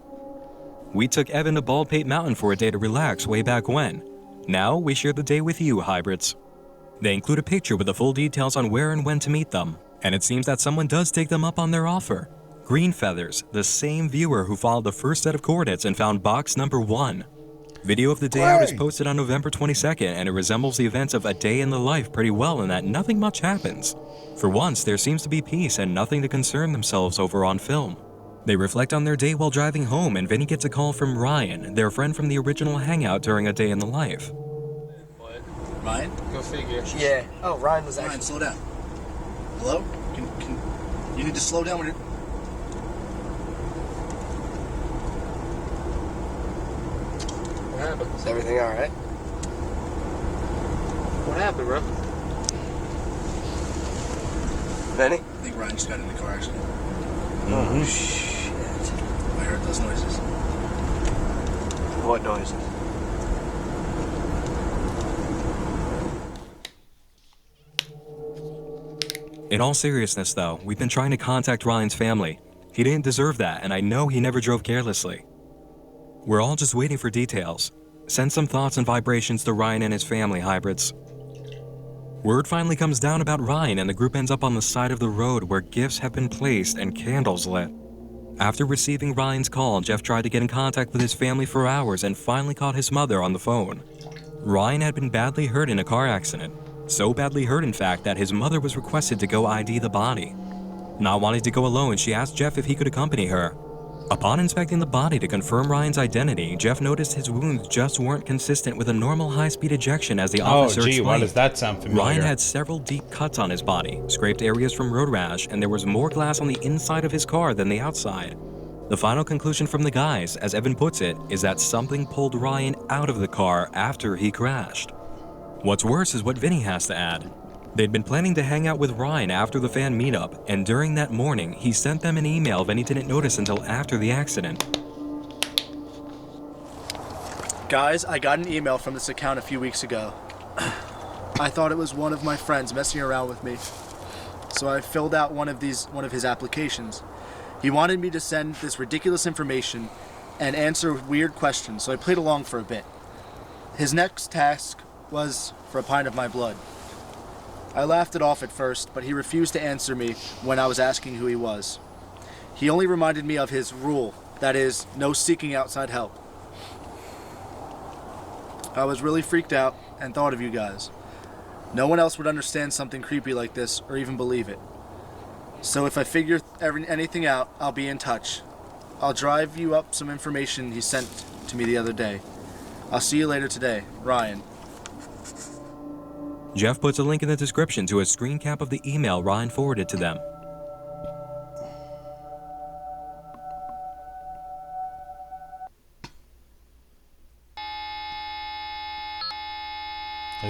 We took Evan to Baldpate Mountain for a day to relax way back when. Now we share the day with you, hybrids. They include a picture with the full details on where and when to meet them, and it seems that someone does take them up on their offer. Green Feathers, the same viewer who followed the first set of coordinates and found box number 1. Video of the day out is posted on November 22nd, and it resembles the events of A Day in the Life pretty well in that nothing much happens. For once, there seems to be peace and nothing to concern themselves over on film. They reflect on their day while driving home, and Vinny gets a call from Ryan, their friend from the original hangout during A Day in the Life. What? Ryan? Go figure. Yeah. Oh, Ryan was actually. Ryan, slow down. Hello? You need to slow down when you're... What happened? Is everything alright? What happened, bro? Benny? I think Ryan just got in the car accident. Oh, shit. I heard those noises. What noises? In all seriousness, though, we've been trying to contact Ryan's family. He didn't deserve that, and I know he never drove carelessly. We're all just waiting for details. Send some thoughts and vibrations to Ryan and his family, hybrids. Word finally comes down about Ryan, and the group ends up on the side of the road where gifts have been placed and candles lit. After receiving Ryan's call, Jeff tried to get in contact with his family for hours and finally caught his mother on the phone. Ryan had been badly hurt in a car accident. So badly hurt, in fact, that his mother was requested to go ID the body. Not wanting to go alone, she asked Jeff if he could accompany her. Upon inspecting the body to confirm Ryan's identity, Jeff noticed his wounds just weren't consistent with a normal high-speed ejection, as the officer explained. Why does that sound familiar? Ryan had several deep cuts on his body, scraped areas from road rash, and there was more glass on the inside of his car than the outside. The final conclusion from the guys, as Evan puts it, is that something pulled Ryan out of the car after he crashed. What's worse is what Vinny has to add. They'd been planning to hang out with Ryan after the fan meetup, and during that morning, he sent them an email Vinny didn't notice until after the accident. Guys, I got an email from this account a few weeks ago. I thought it was one of my friends messing around with me, so I filled out one of his applications. He wanted me to send this ridiculous information and answer weird questions, so I played along for a bit. His next task was for a pint of my blood. I laughed it off at first, but he refused to answer me when I was asking who he was. He only reminded me of his rule, that is, no seeking outside help. I was really freaked out and thought of you guys. No one else would understand something creepy like this or even believe it. So if I figure anything out, I'll be in touch. I'll drive you up some information he sent to me the other day. I'll see you later today, Ryan. Jeff puts a link in the description to a screen cap of the email Ryan forwarded to them.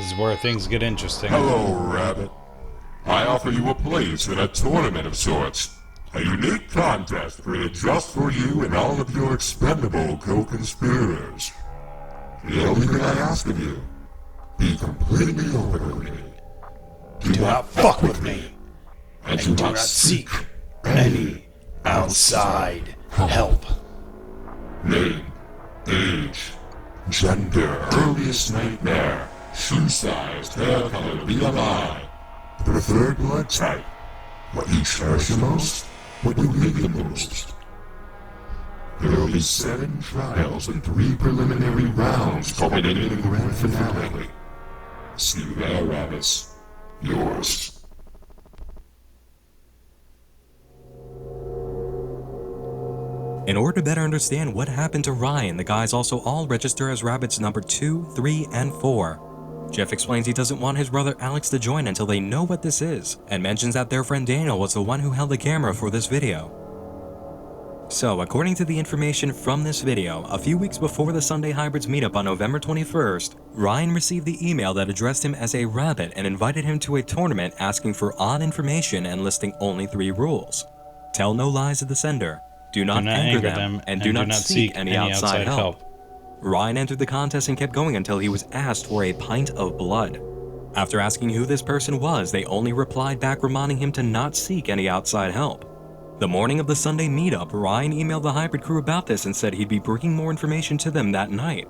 is where things get interesting. Hello, Rabbit. I offer you a place in a tournament of sorts. A unique contest created just for you and all of your expendable co-conspirators. The only thing I ask of you, be completely open with me. Do not fuck with me. And do not seek any outside help. Name, age, gender, earliest nightmare, shoe size, hair color, BMI, preferred blood type, what you cherish the most, what you hate the most. There will be 7 trials and 3 preliminary rounds culminating in the grand finale. See you there, Rabbits. Yours. In order to better understand what happened to Ryan, the guys also all register as Rabbits number 2, 3, and 4. Jeff explains he doesn't want his brother Alex to join until they know what this is, and mentions that their friend Daniel was the one who held the camera for this video. So, according to the information from this video, a few weeks before the Sunday Hybrids meetup on November 21st, Ryan received the email that addressed him as a rabbit and invited him to a tournament asking for odd information and listing only 3 rules. Tell no lies to the sender, do not anger them, and do not seek any outside help. Ryan entered the contest and kept going until he was asked for a pint of blood. After asking who this person was, they only replied back reminding him to not seek any outside help. The morning of the Sunday meetup, Ryan emailed the Hybrid crew about this and said he'd be bringing more information to them that night.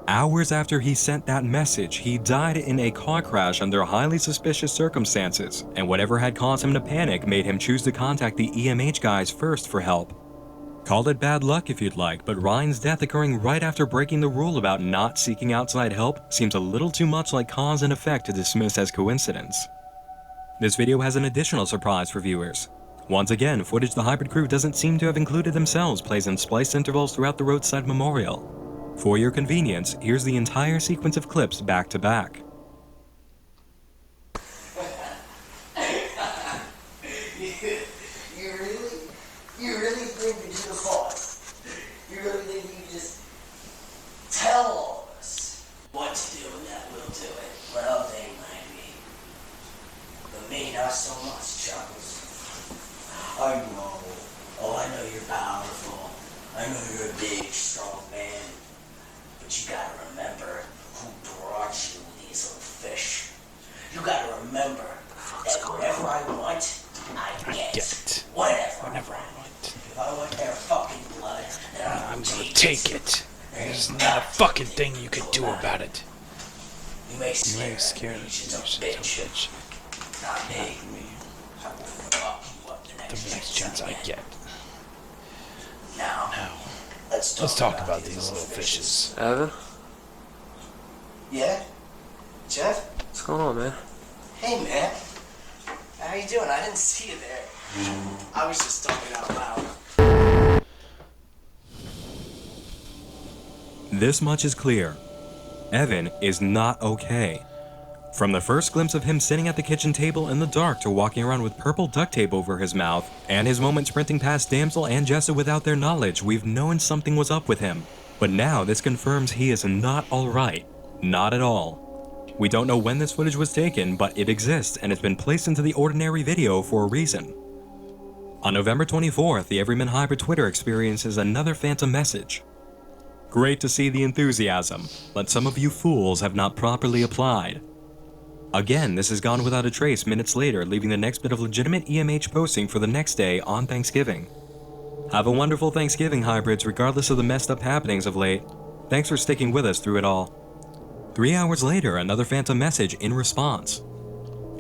Hours after he sent that message, he died in a car crash under highly suspicious circumstances, and whatever had caused him to panic made him choose to contact the EMH guys first for help. Call it bad luck if you'd like, but Ryan's death occurring right after breaking the rule about not seeking outside help seems a little too much like cause and effect to dismiss as coincidence. This video has an additional surprise for viewers. Once again, footage the Hybrid crew doesn't seem to have included themselves plays in spliced intervals throughout the roadside memorial. For your convenience, here's the entire sequence of clips back to back. You really think you do the fun? You really think you can just tell all of us what to do and that we'll do it? Well, they might be. But me, not so much, Chuckles. I know. Oh, I know you're powerful. I know you're a big, strong man. But you gotta remember who brought you these little fish. You gotta remember that whatever I want, I get. Whatever I want. If I want their fucking blood, then I'm gonna take it. There's not a fucking thing you can do about it. You may scare me, she's a bitch. Not me. I will fuck you up the next chance I get. Now, let's talk about these little fishes. Evan? Yeah? Jeff? What's going on, man? Hey, man. How you doing? I didn't see you there. I was just talking out loud. This much is clear. Evan is not okay. From the first glimpse of him sitting at the kitchen table in the dark to walking around with purple duct tape over his mouth, and his moment sprinting past Damsel and Jessa without their knowledge, we've known something was up with him. But now this confirms he is not alright. Not at all. We don't know when this footage was taken, but it exists and it's been placed into the ordinary video for a reason. On November 24th, the Everyman Hybrid Twitter experiences another phantom message. Great to see the enthusiasm, but some of you fools have not properly applied. Again, this has gone without a trace minutes later, leaving the next bit of legitimate EMH posting for the next day on Thanksgiving. Have a wonderful Thanksgiving, Hybrids, regardless of the messed up happenings of late. Thanks for sticking with us through it all. 3 hours later, another phantom message in response.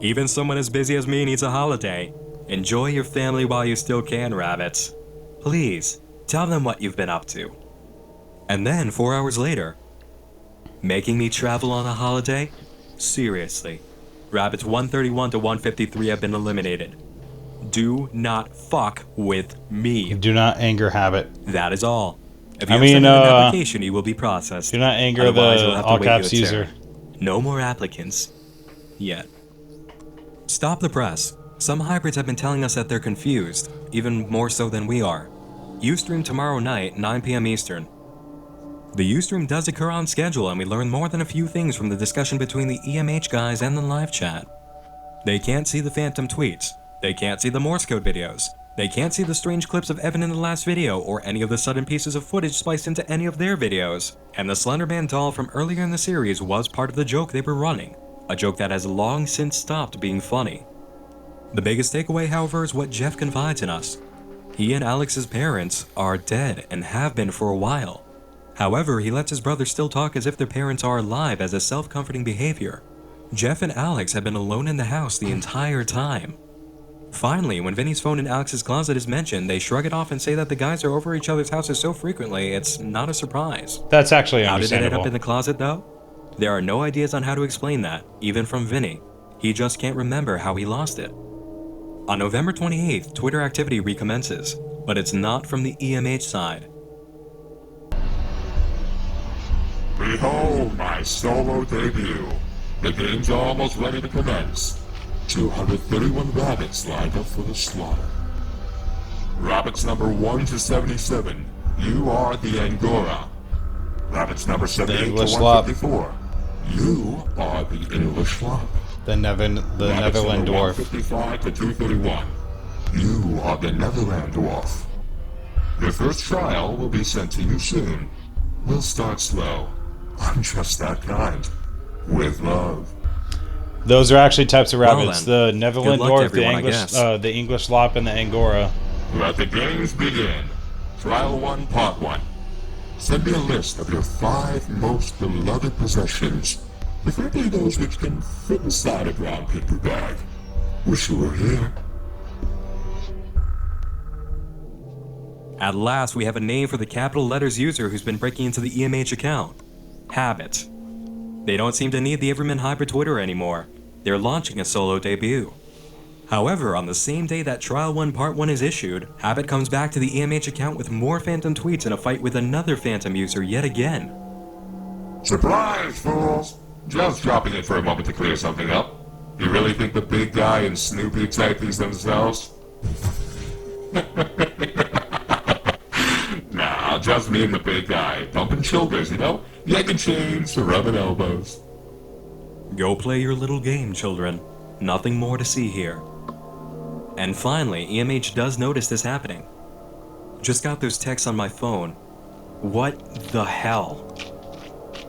Even someone as busy as me needs a holiday. Enjoy your family while you still can, Rabbits. Please, tell them what you've been up to. And then, 4 hours later, making me travel on a holiday? Seriously. Rabbits 131 to 153 have been eliminated. Do not fuck with me. Do not anger Habit. That is all. If you have sent in an application, you will be processed. Do not anger the all caps user. No more applicants. Yet. Stop the press. Some hybrids have been telling us that they're confused, even more so than we are. Ustream tomorrow night, 9 p.m. Eastern. The Ustream does occur on schedule, and we learn more than a few things from the discussion between the EMH guys and the live chat. They can't see the phantom tweets. They can't see the Morse code videos. They can't see the strange clips of Evan in the last video, or any of the sudden pieces of footage spliced into any of their videos. And the Slenderman doll from earlier in the series was part of the joke they were running, a joke that has long since stopped being funny. The biggest takeaway, however, is what Jeff confides in us. He and Alex's parents are dead and have been for a while. However, he lets his brother still talk as if their parents are alive as a self-comforting behavior. Jeff and Alex have been alone in the house the entire time. Finally, when Vinny's phone in Alex's closet is mentioned, they shrug it off and say that the guys are over each other's houses so frequently, it's not a surprise. That's actually How did it understandable. end up in the closet, though? There are no ideas on how to explain that, even from Vinny. He just can't remember how he lost it. On November 28th, Twitter activity recommences, but it's not from the EMH side. Behold my solo debut. The game's almost ready to commence. 231 rabbits lined up for the slaughter. Rabbits number 1 to 77, you are the Angora. Rabbits number 78 to English slop. 154, you are the English slop. The Netherland dwarf. 155 to 231, you are the Netherland dwarf. Your first trial will be sent to you soon. We'll start slow. I'm just that kind. With love. Those are actually types of rabbits. Well, the Netherland luck, dwarf, everyone, the English slop, and the Angora. Let the games begin. Trial 1, Part 1. Send me a list of your 5 most beloved possessions, preferably those which can fit inside a brown paper bag. Wish you were here. At last, we have a name for the capital letters user who's been breaking into the EMH account. Habit. They don't seem to need the Everyman Hybrid Twitter anymore. They're launching a solo debut. However, on the same day that Trial 1 Part 1 is issued, Habit comes back to the EMH account with more phantom tweets in a fight with another phantom user yet again. Surprise, fools! Just dropping in for a moment to clear something up. You really think the big guy and Snoopy type these themselves? Nah, just me and the big guy, bumping shoulders, you know? Yanking chains, rubbing elbows. Go play your little game, children. Nothing more to see here. And finally, EMH does notice this happening. Just got those texts on my phone. What the hell?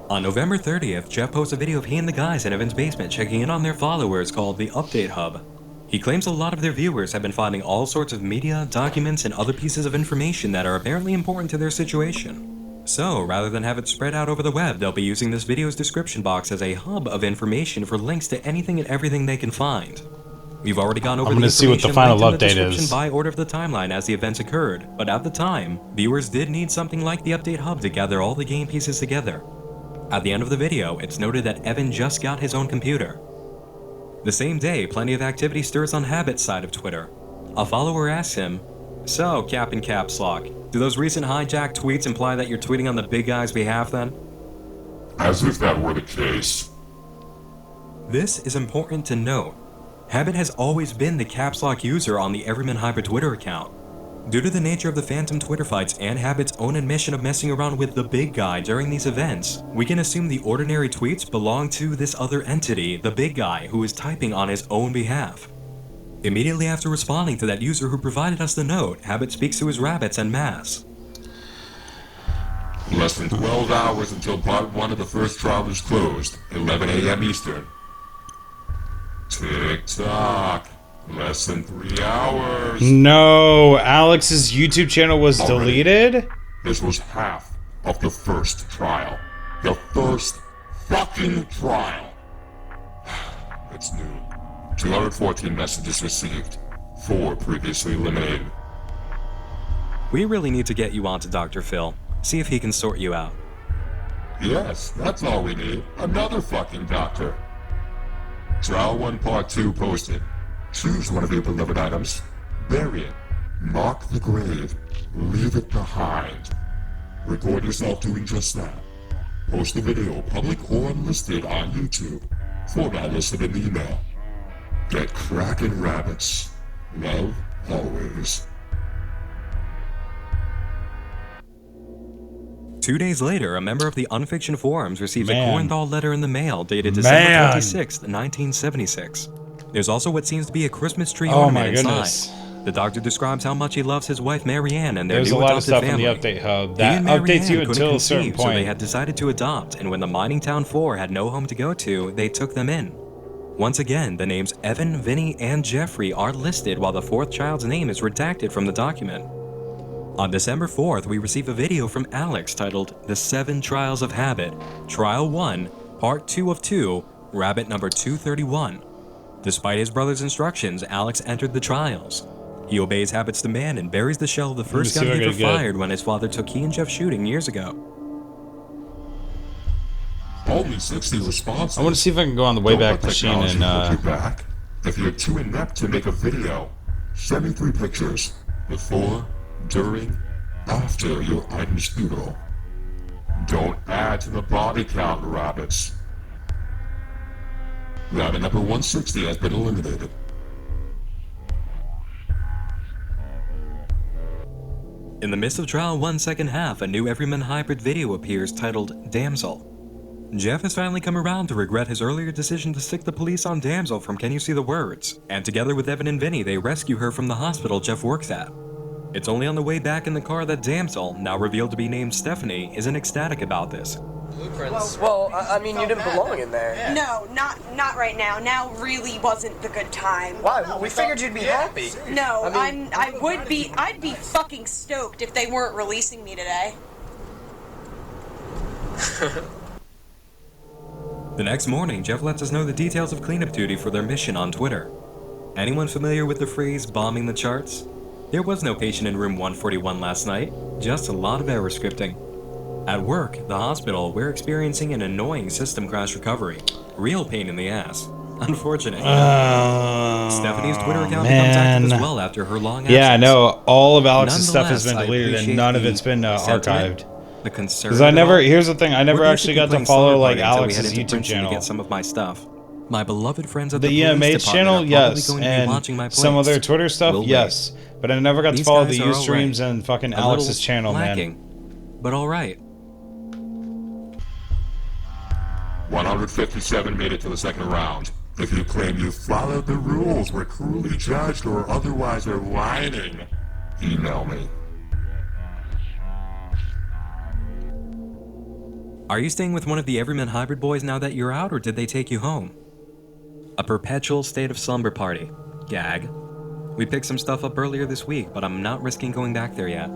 On November 30th, Jeff posts a video of he and the guys in Evan's basement checking in on their followers called the Update Hub. He claims a lot of their viewers have been finding all sorts of media, documents, and other pieces of information that are apparently important to their situation. So, rather than have it spread out over the web, they'll be using this video's description box as a hub of information for links to anything and everything they can find. We've already gone over the see what the final linked in the update description is. by order of the timeline as the events occurred, but at the time, viewers did need something like the Update Hub to gather all the game pieces together. At the end of the video, it's noted that Evan just got his own computer. The same day, plenty of activity stirs on Habit's side of Twitter. A follower asks him, "So, Captain Caps Lock, do those recent hijack tweets imply that you're tweeting on the big guy's behalf then?" As if that were the case. This is important to note. Habit has always been the Caps Lock user on the Everyman Hybrid Twitter account. Due to the nature of the phantom Twitter fights and Habit's own admission of messing around with the big guy during these events, we can assume the ordinary tweets belong to this other entity, the big guy, who is typing on his own behalf. Immediately after responding to that user who provided us the note, Habit speaks to his rabbits en masse. Less than 12 hours until Part 1 of the first trial is closed, 11 a.m. Eastern. Tick-tock. Less than 3 hours. No, Alex's YouTube channel was Already. deleted? This was half of the first trial. The first fucking trial. It's noon. 214 messages received. 4 previously eliminated. We really need to get you on to Dr. Phil. See if he can sort you out. Yes, that's all we need. Another fucking doctor. Trial 1 Part 2 posted. Choose one of your beloved items. Bury it. Mark the grave. Leave it behind. Record yourself doing just that. Post the video, public or unlisted, on YouTube. Format listed in the email. Get cracking, rabbits. Love, always. 2 days later, a member of the Unfiction forums received a Man. corn doll letter in the mail dated December 26th, 1976. There's also what seems to be a Christmas tree ornament inside. The doctor describes how much he loves his wife Marianne and their There's new a lot of adopted stuff family. in the update hub He and that updates you Marianne couldn't until a certain conceive, so they point. had decided to adopt, and when the mining town 4 had no home to go to, they took them in. Once again, the names Evan, Vinny, and Jeffrey are listed while the 4th child's name is redacted from the document. On December 4th, we receive a video from Alex titled The 7 Trials of Habit, Trial 1, Part 2 of 2, Rabbit number 231. Despite his brother's instructions, Alex entered the trials. He obeys Habit's demand and buries the shell of the first gun he ever fired when his father took he and Jeff shooting years ago. Only 60 responses. I want to see if I can go on the Wayback Machine and back. If you're too inept to make a video, send me 3 pictures before, during, after your item's funeral. Don't add to the body count, rabbits. Rabbit number 160 has been eliminated. In the midst of Trial 1's second half, a new Everyman Hybrid video appears titled Damsel. Jeff has finally come around to regret his earlier decision to stick the police on Damsel from Can You See the Words, and together with Evan and Vinny, they rescue her from the hospital Jeff works at. It's only on the way back in the car that Damsel, now revealed to be named Stephanie, isn't ecstatic about this. Well, I mean, you didn't belong in there. No, not right now. Now really wasn't the good time. Why? Well, we figured you'd be happy. No, I mean, I'd be fucking stoked if they weren't releasing me today. The next morning, Jeff lets us know the details of cleanup duty for their mission on Twitter. Anyone familiar with the phrase bombing the charts? There was no patient in room 141 last night, just a lot of error scripting. At work, the hospital, we're experiencing an annoying system crash recovery. Real pain in the ass. Unfortunate. Stephanie's Twitter account becomes active as well after her long absence. Yeah, I know. All of Alex's stuff has been deleted and none of it's been archived. The concern. Because I never, here's the thing, I never actually got to follow like Alex's YouTube channel. To get some of my stuff. My beloved friends at the EMH channel, yes, and some of their Twitter stuff, yes. But I never got to follow the Ustreams and fucking Alex's channel, man. But alright. 157 made it to the second round. If you claim you followed the rules, were cruelly judged, or otherwise are whining, email me. Are you staying with one of the Everyman Hybrid boys now that you're out, or did they take you home? A perpetual state of slumber party. Gag. We picked some stuff up earlier this week, but I'm not risking going back there yet.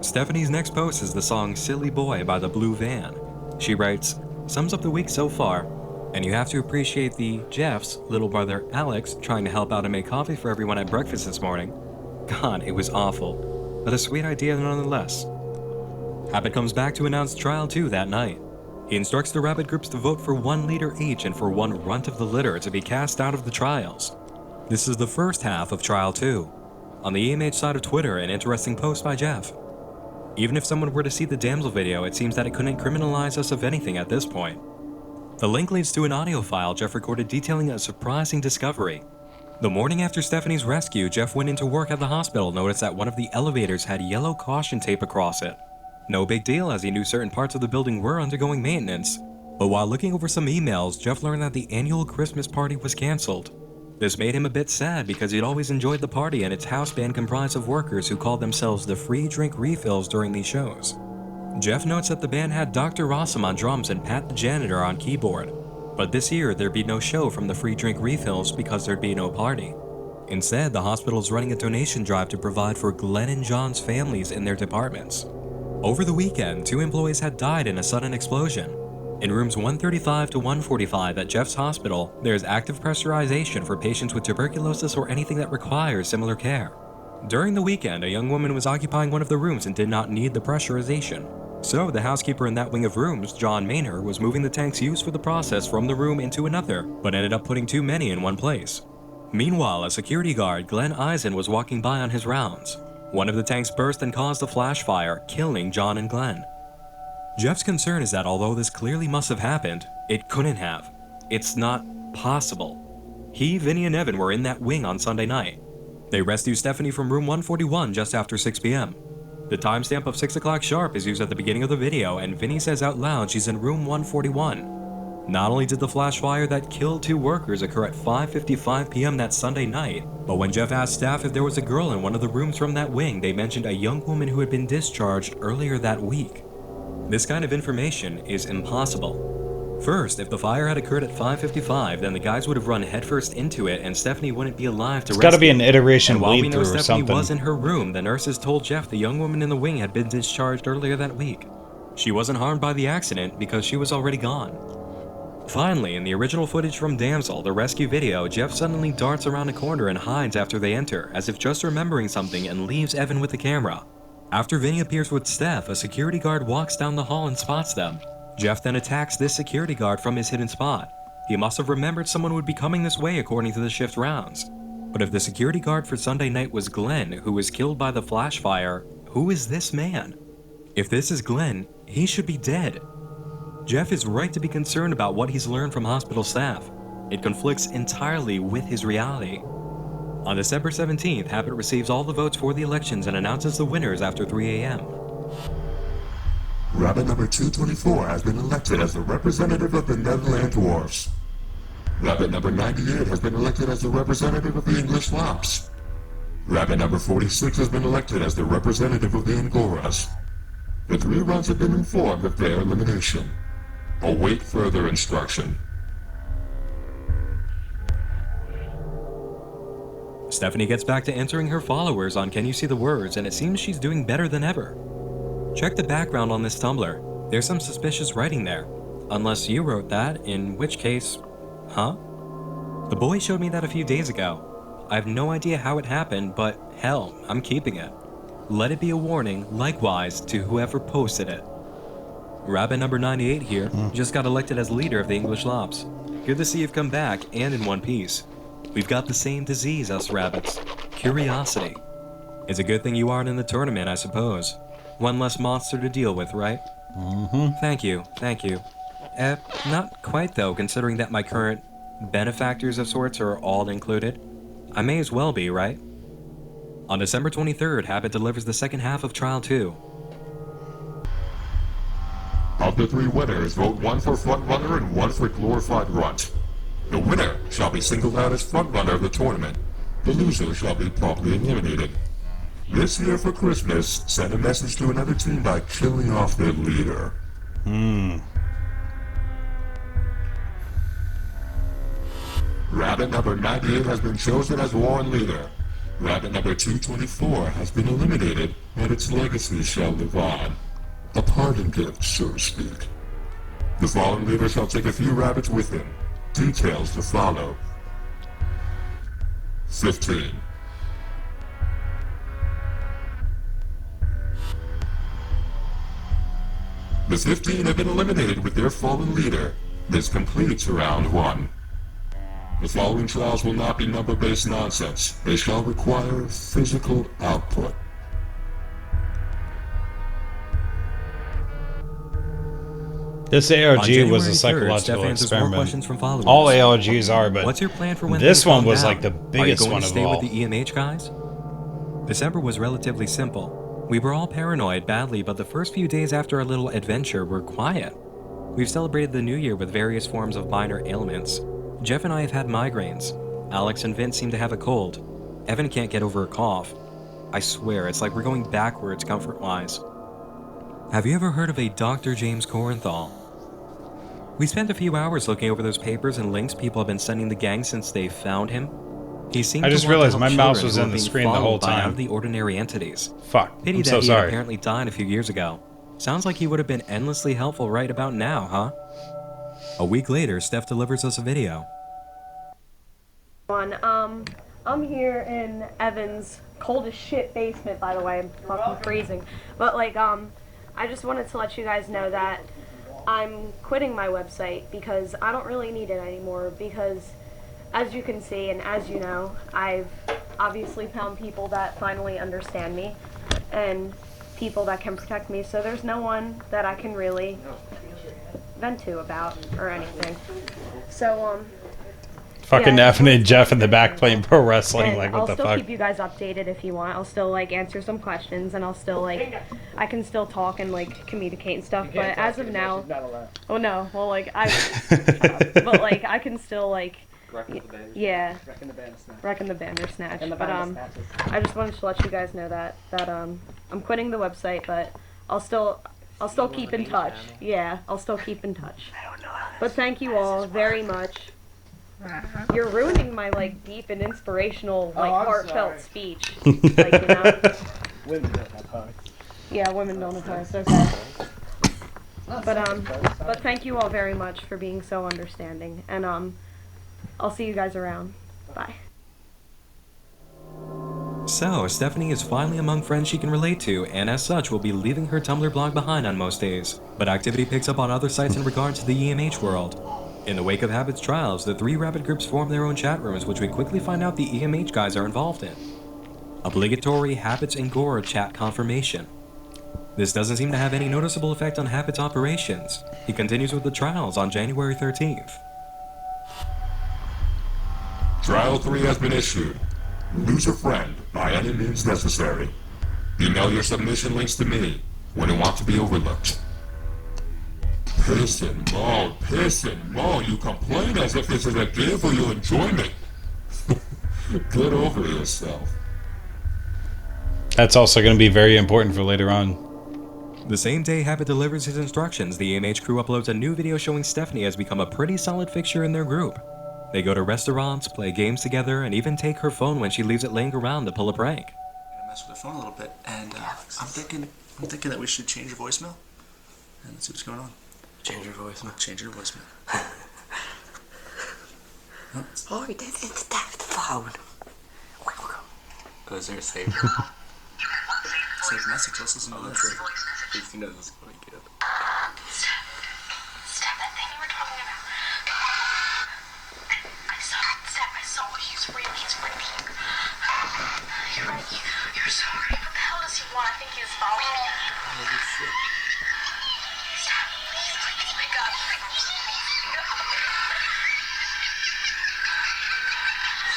Stephanie's next post is the song Silly Boy by the Blue Van. She writes, sums up the week so far, and you have to appreciate the Jeff's little brother Alex trying to help out and make coffee for everyone at breakfast this morning. God, it was awful, but a sweet idea nonetheless. Habit comes back to announce Trial 2 that night. He instructs the Rabbit groups to vote for 1 leader each and for 1 runt of the litter to be cast out of the trials. This is the first half of Trial 2. On the EMH side of Twitter, an interesting post by Jeff. Even if someone were to see the Damsel video, it seems that it couldn't criminalize us of anything at this point. The link leads to an audio file Jeff recorded detailing a surprising discovery. The morning after Stephanie's rescue, Jeff went into work at the hospital and noticed that one of the elevators had yellow caution tape across it. No big deal, as he knew certain parts of the building were undergoing maintenance. But while looking over some emails, Jeff learned that the annual Christmas party was cancelled. This made him a bit sad because he'd always enjoyed the party and its house band comprised of workers who called themselves the Free Drink Refills during these shows. Jeff notes that the band had Dr. Rossum on drums and Pat the janitor on keyboard. But this year, there'd be no show from the Free Drink Refills because there'd be no party. Instead, the hospital is running a donation drive to provide for Glenn and John's families in their departments. Over the weekend, 2 employees had died in a sudden explosion. In rooms 135 to 145 at Jeff's hospital, there is active pressurization for patients with tuberculosis or anything that requires similar care. During the weekend, a young woman was occupying one of the rooms and did not need the pressurization. So the housekeeper in that wing of rooms, John Maynard, was moving the tanks used for the process from the room into another, but ended up putting too many in one place. Meanwhile, a security guard, Glenn Eisen, was walking by on his rounds. One of the tanks burst and caused a flash fire, killing John and Glenn. Jeff's concern is that although this clearly must have happened, it couldn't have. It's not possible. He, Vinny, and Evan were in that wing on Sunday night. They rescued Stephanie from room 141 just after 6 p.m. The timestamp of 6 o'clock sharp is used at the beginning of the video, and Vinny says out loud she's in room 141. Not only did the flash fire that killed 2 workers occur at 5:55 p.m. that Sunday night, but when Jeff asked staff if there was a girl in one of the rooms from that wing, they mentioned a young woman who had been discharged earlier that week. This kind of information is impossible. First, if the fire had occurred at 5:55, then the guys would have run headfirst into it and Stephanie wouldn't be alive to rescue. It's gotta be an iteration and while we bleed know through or Stephanie something. was in her room, the nurses told Jeff the young woman in the wing had been discharged earlier that week. She wasn't harmed by the accident because she was already gone. Finally, in the original footage from Damsel, the rescue video, Jeff suddenly darts around a corner and hides after they enter, as if just remembering something, and leaves Evan with the camera. After Vinny appears with Steph, a security guard walks down the hall and spots them. Jeff then attacks this security guard from his hidden spot. He must have remembered someone would be coming this way according to the shift rounds. But if the security guard for Sunday night was Glenn, who was killed by the flash fire, who is this man? If this is Glenn, he should be dead. Jeff is right to be concerned about what he's learned from hospital staff. It conflicts entirely with his reality. On December 17th, Habit receives all the votes for the elections and announces the winners after 3 a.m. Rabbit number 224 has been elected as the representative of the Netherland Dwarfs. Rabbit number 98 has been elected as the representative of the English Laps. Rabbit number 46 has been elected as the representative of the Angoras. The 3 runs have been informed of their elimination. Await further instruction. Stephanie gets back to answering her followers on Can You See the Words, and it seems she's doing better than ever. Check the background on this Tumblr. There's some suspicious writing there. Unless you wrote that, in which case, huh? The boy showed me that a few days ago. I have no idea how it happened, but hell, I'm keeping it. Let it be a warning, likewise, to whoever posted it. Rabbit number 98 here just got elected as leader of the English Lops. Good to see you've come back, and in one piece. We've got the same disease, us rabbits. Curiosity. It's a good thing you aren't in the tournament, I suppose. One less monster to deal with, right? Thank you. Not quite though, considering that my current benefactors of sorts are all included. I may as well be, right? On December 23rd, Habit delivers the second half of Trial 2. Of the 3 winners, vote 1 for frontrunner and 1 for glorified runt. The winner shall be singled out as frontrunner of the tournament. The loser shall be promptly eliminated. This year for Christmas, send a message to another team by killing off their leader. Rabbit number 98 has been chosen as Warren leader. Rabbit number 224 has been eliminated, but its legacy shall live on. A parting gift, so to speak. The fallen leader shall take a few rabbits with him. Details to follow. 15. The 15 have been eliminated with their fallen leader. This completes round 1. The following trials will not be number-based nonsense. They shall require physical output. This ARG was a psychological experiment. All ARGs are, but what's your plan for when this one calm was down? like the biggest one of all. Are you going to stay with the EMH guys? December was relatively simple. We were all paranoid badly, but the first few days after our little adventure were quiet. We've celebrated the new year with various forms of minor ailments. Jeff and I have had migraines. Alex and Vince seem to have a cold. Evan can't get over a cough. I swear, it's like we're going backwards comfort-wise. Have you ever heard of a Dr. James Corenthal? We spent a few hours looking over those papers and links people have been sending the gang since they found him. He seemed I just to want to realized help my children mouse was who in were the being screen the whole followed by time. out of the ordinary entities. Fuck. Pity I'm that so he sorry. had apparently died a few years ago. Sounds like he would have been endlessly helpful right about now, huh? A week later, Steph delivers us a video. I'm here in Evan's cold as shit basement, by the way. I'm fucking freezing. But I just wanted to let you guys know that I'm quitting my website because I don't really need it anymore, because as you can see and as you know, I've obviously found people that finally understand me and people that can protect me, so there's no one that I can really vent to about or anything. So Fucking Evan and Jeff in the back playing pro wrestling. And Like, what the I'll still fuck? keep you guys updated if you want. I'll still like answer some questions, and I'll still like, I can still talk and like communicate and stuff. But as of now, oh no, well like I, shut up. But like I can still like, yeah, wrecking the Bandersnatch. But I just wanted to let you guys know that I'm quitting the website, but I'll still keep in touch. Yeah, I'll still keep in touch. But thank you all very much. You're ruining my like deep and inspirational, like heartfelt speech. Like, you know. Women don't have hearts. Yeah, women don't have hearts. Okay. But thank you all very much for being so understanding, and I'll see you guys around. Bye. So, Stephanie is finally among friends she can relate to, and as such will be leaving her Tumblr blog behind on most days. But activity picks up on other sites in regards to the EMH world. In the wake of Habit's trials, the three Rabbit groups form their own chat rooms, which we quickly find out the EMH guys are involved in. Obligatory Habits and Gore chat confirmation. This doesn't seem to have any noticeable effect on Habit's operations. He continues with the trials on January 13th. Trial 3 has been issued. Lose a friend by any means necessary. Email your submission links to me when you want to be overlooked. Piss and moan, you complain as if this is a game for your enjoyment. Get over yourself. That's also going to be very important for later on. The same day Habit delivers his instructions, the EMH crew uploads a new video showing Stephanie has become a pretty solid fixture in their group. They go to restaurants, play games together, and even take her phone when she leaves it laying around to pull a prank. I'm gonna mess with the phone a little bit, and I'm thinking that we should change your voicemail and see what's going on. Change your voicemail. Change your voicemail. Oh, it's the phone. Oh, is there a saver? Save message. Let's listen to this. He knows it's going to get. Steph, that thing you were talking about. I saw what he's really. You're right. You're sorry. What the hell does he want? I think he's following me. Holy shit. Steph, please wake up.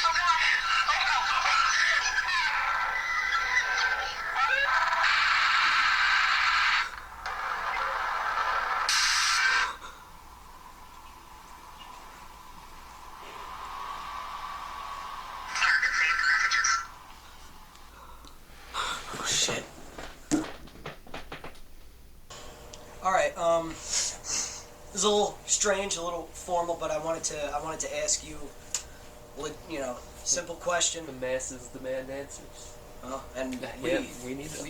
Oh God. Oh shit. Alright, this is a little strange, a little formal, but I wanted to ask you, simple question. The masses demand answers. And we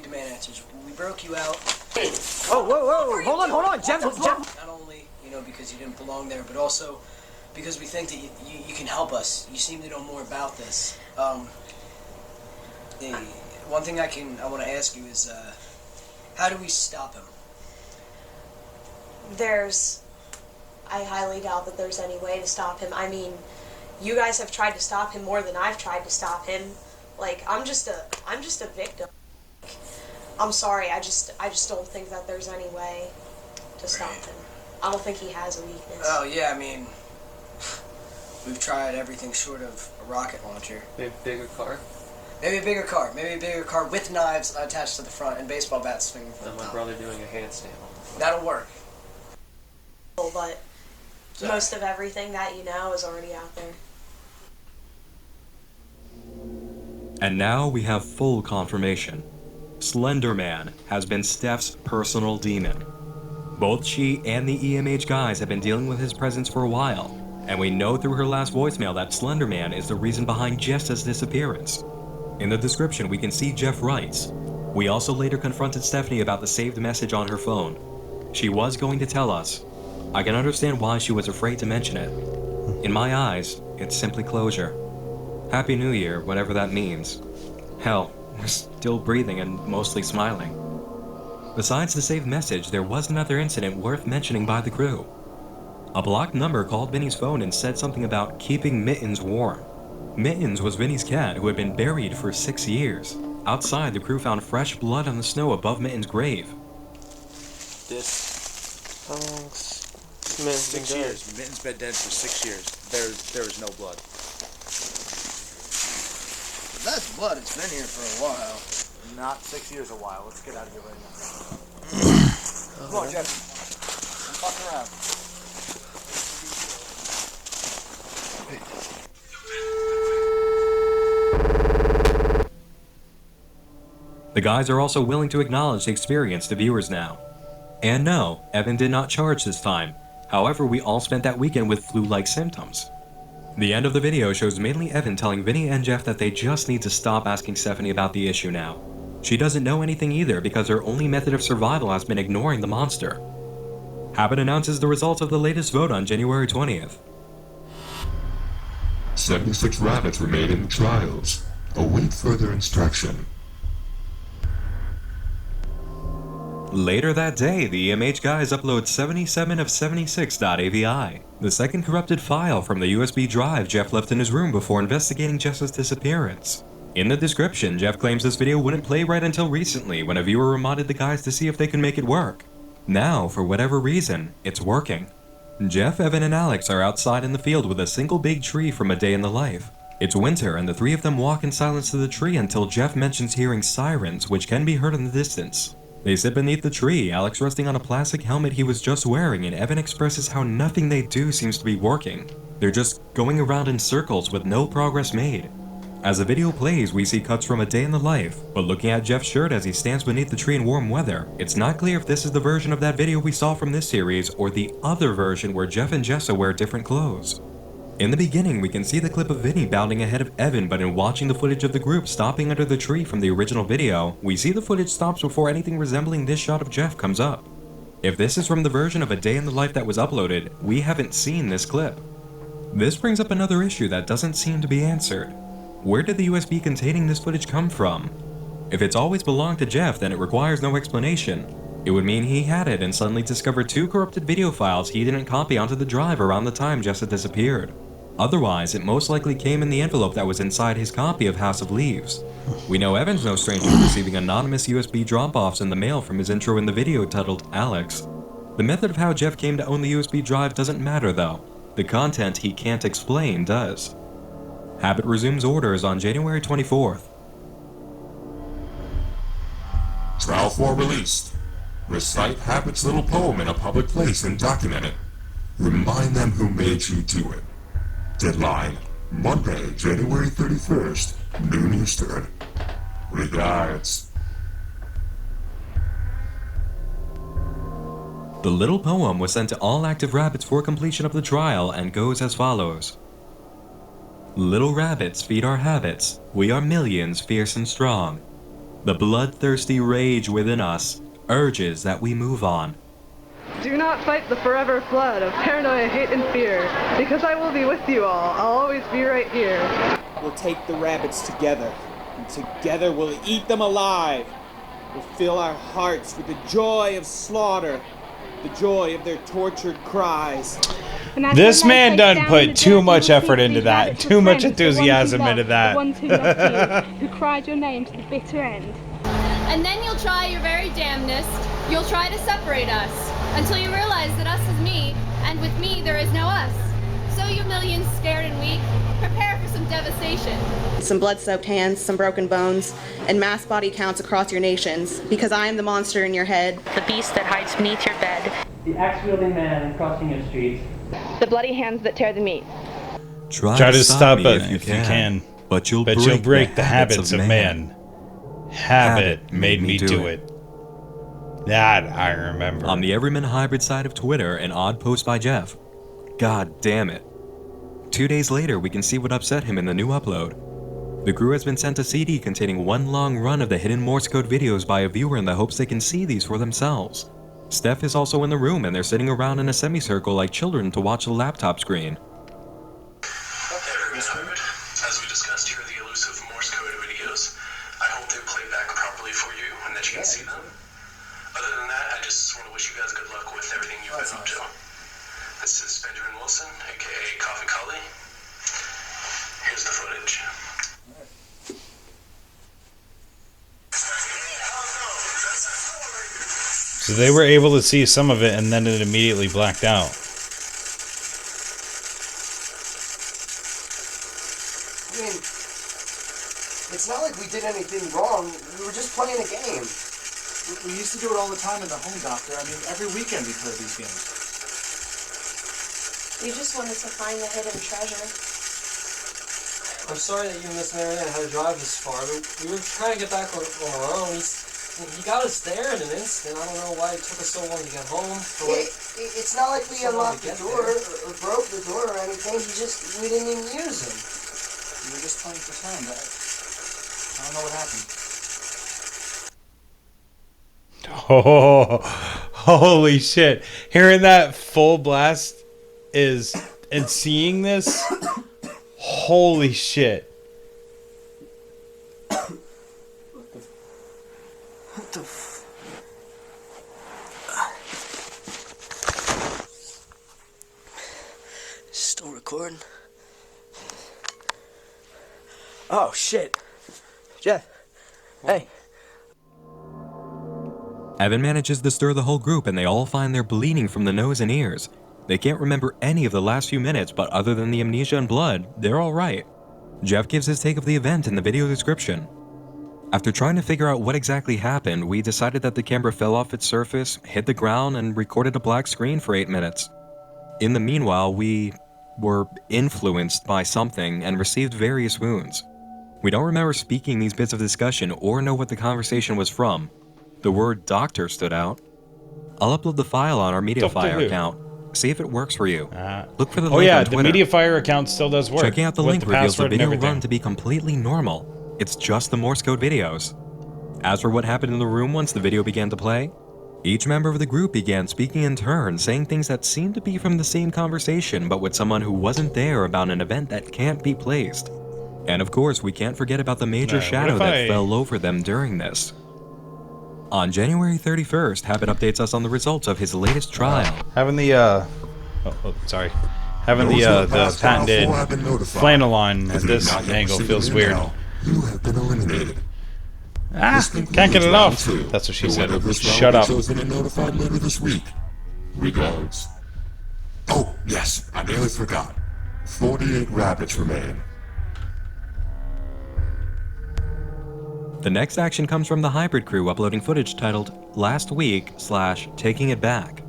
demand answers. We broke you out. Whoa, hold on, Jeff. Not only, because you didn't belong there, but also because we think that you can help us. You seem to know more about this. One thing I want to ask you is, how do we stop him? I highly doubt that there's any way to stop him. I mean, you guys have tried to stop him more than I've tried to stop him. Like, I'm just a victim. I'm sorry, I just don't think that there's any way to stop him. I don't think he has a weakness. Oh yeah, I mean, we've tried everything short of a rocket launcher. Maybe a bigger car? Maybe a bigger car with knives attached to the front and baseball bats swinging from the top. My brother doing a handstand. That'll work. But most of everything that you know is already out there. And now we have full confirmation. Slender Man has been Steph's personal demon. Both she and the EMH guys have been dealing with his presence for a while, and we know through her last voicemail that Slender Man is the reason behind Jessa's disappearance. In the description we can see Jeff writes, "We also later confronted Stephanie about the saved message on her phone. She was going to tell us. I can understand why she was afraid to mention it. In my eyes, it's simply closure. Happy New Year, whatever that means. Hell, we're still breathing and mostly smiling." Besides the saved message, there was another incident worth mentioning by the crew. A blocked number called Vinny's phone and said something about keeping Mittens warm. Mittens was Vinny's cat who had been buried for 6 years. Outside, the crew found fresh blood on the snow above Mittens' grave. This. Thanks. 6 years. Mitten's been dead for 6 years. There is no blood. That's blood. It's been here for a while. Not 6 years a while. Let's get out of here right now. Come on, Jeff. I'm fucking around. The guys are also willing to acknowledge the experience to viewers now. And no, Evan did not charge this time. However, we all spent that weekend with flu-like symptoms. The end of the video shows mainly Evan telling Vinny and Jeff that they just need to stop asking Stephanie about the issue now. She doesn't know anything either because her only method of survival has been ignoring the monster. Habit announces the results of the latest vote on January 20th. 76 rabbits remain in the trials. Await further instruction. Later that day, the EMH guys upload 77 of 76.avi, the second corrupted file from the USB drive Jeff left in his room before investigating Jess's disappearance. In the description, Jeff claims this video wouldn't play right until recently when a viewer reminded the guys to see if they could make it work. Now, for whatever reason, it's working. Jeff, Evan, and Alex are outside in the field with a single big tree from a day in the life. It's winter and the three of them walk in silence to the tree until Jeff mentions hearing sirens, which can be heard in the distance. They sit beneath the tree, Alex resting on a plastic helmet he was just wearing, and Evan expresses how nothing they do seems to be working. They're just going around in circles with no progress made. As the video plays, we see cuts from a day in the life, but looking at Jeff's shirt as he stands beneath the tree in warm weather, it's not clear if this is the version of that video we saw from this series or the other version where Jeff and Jessa wear different clothes. In the beginning, we can see the clip of Vinny bounding ahead of Evan, but in watching the footage of the group stopping under the tree from the original video, we see the footage stops before anything resembling this shot of Jeff comes up. If this is from the version of A Day in the Life that was uploaded, we haven't seen this clip. This brings up another issue that doesn't seem to be answered. Where did the USB containing this footage come from? If it's always belonged to Jeff, then it requires no explanation. It would mean he had it and suddenly discovered two corrupted video files he didn't copy onto the drive around the time Jessa disappeared. Otherwise, it most likely came in the envelope that was inside his copy of House of Leaves. We know Evan's no stranger to receiving anonymous USB drop-offs in the mail from his intro in the video titled Alex. The method of how Jeff came to own the USB drive doesn't matter though. The content he can't explain does. Habit resumes orders on January 24th. Trial 4 released. Recite Habit's little poem in a public place and document it. Remind them who made you do it. Deadline, Monday, January 31st, noon Eastern. Regards. The little poem was sent to all active rabbits for completion of the trial and goes as follows. Little rabbits feed our habits, we are millions fierce and strong. The bloodthirsty rage within us urges that we move on. Do not fight the forever flood of paranoia, hate, and fear, because I will be with you all. I'll always be right here. We'll take the rabbits together, and together we'll eat them alive. We'll fill our hearts with the joy of slaughter, the joy of their tortured cries. This man done put too much effort into that, too much enthusiasm into that. The ones who loved you, who cried your name to the bitter end. And then you'll try your very damnedest. You'll try to separate us, until you realize that us is me, and with me there is no us. So you millions scared and weak, prepare for some devastation. Some blood-soaked hands, some broken bones, and mass body counts across your nations, because I am the monster in your head. The beast that hides beneath your bed. The axe-wielding man crossing your streets. The bloody hands that tear the meat. Try to stop it if you can, but you'll break the habits of man. Habit made me do it. That I remember. On the Everyman Hybrid side of Twitter, an odd post by Jeff. God damn it. 2 days later, we can see what upset him in the new upload. The crew has been sent a CD containing one long run of the hidden Morse code videos by a viewer in the hopes they can see these for themselves. Steph is also in the room and they're sitting around in a semicircle like children to watch a laptop screen. As we discussed, here are the elusive Morse code videos. I hope they play back properly for you and that you can see them. Other than that, I just want to wish you guys good luck with everything you've been up to. This is Benjamin Wilson, aka Coffee Cully. Here's the footage. So they were able to see some of it and then it immediately blacked out. mean, it's not like we did anything wrong. We were just playing a game. We used to do it all the time in the home, Doctor. I mean, every weekend we played these games. We just wanted to find the hidden treasure. I'm sorry that you and Miss Marianne had to drive this far, but we were trying to get back on our own. He got us there in an instant. I don't know why it took us so long to get home. It's not like we unlocked the door or broke the door or anything. We didn't even use them. We were just playing pretend. I don't know what happened. Oh, holy shit. Hearing that full blast and seeing this, holy shit. What the Still recording? Oh, shit. Jeff. Hey. Evan manages to stir the whole group and they all find they're bleeding from the nose and ears. They can't remember any of the last few minutes, but other than the amnesia and blood, they're alright. Jeff gives his take of the event in the video description. After trying to figure out what exactly happened, we decided that the camera fell off its surface, hit the ground, and recorded a black screen for 8 minutes. In the meanwhile, we were influenced by something and received various wounds. We don't remember speaking these bits of discussion or know what the conversation was from. The word doctor stood out. I'll upload the file on our Mediafire account. See if it works for you. Look for the link on Twitter. The Mediafire account still does work. Checking out the link reveals the video run to be completely normal. It's just the Morse code videos. As for what happened in the room once the video began to play, each member of the group began speaking in turn, saying things that seemed to be from the same conversation but with someone who wasn't there about an event that can't be placed. And of course, we can't forget about the major shadow that fell over them during this. On January 31st, Habit updates us on the results of his latest trial. Having the patented flannel on at this angle feels weird. You have been eliminated. Can't get it off. That's what she said. Shut up. Chosen and notified later this week. Regards. Oh, yes, I nearly forgot. 48 rabbits remain. The next action comes from the Hybrid crew uploading footage titled Last Week / Taking It Back.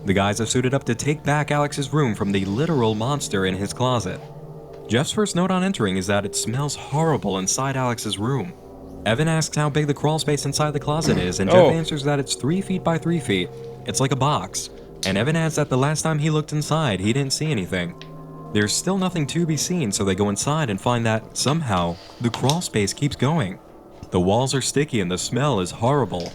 The guys have suited up to take back Alex's room from the literal monster in his closet. Jeff's first note on entering is that it smells horrible inside Alex's room. Evan asks how big the crawl space inside the closet is, and Jeff answers that it's 3 feet by 3 feet. It's like a box. And Evan adds that the last time he looked inside, he didn't see anything. There's still nothing to be seen, so they go inside and find that, somehow, the crawl space keeps going. The walls are sticky and the smell is horrible.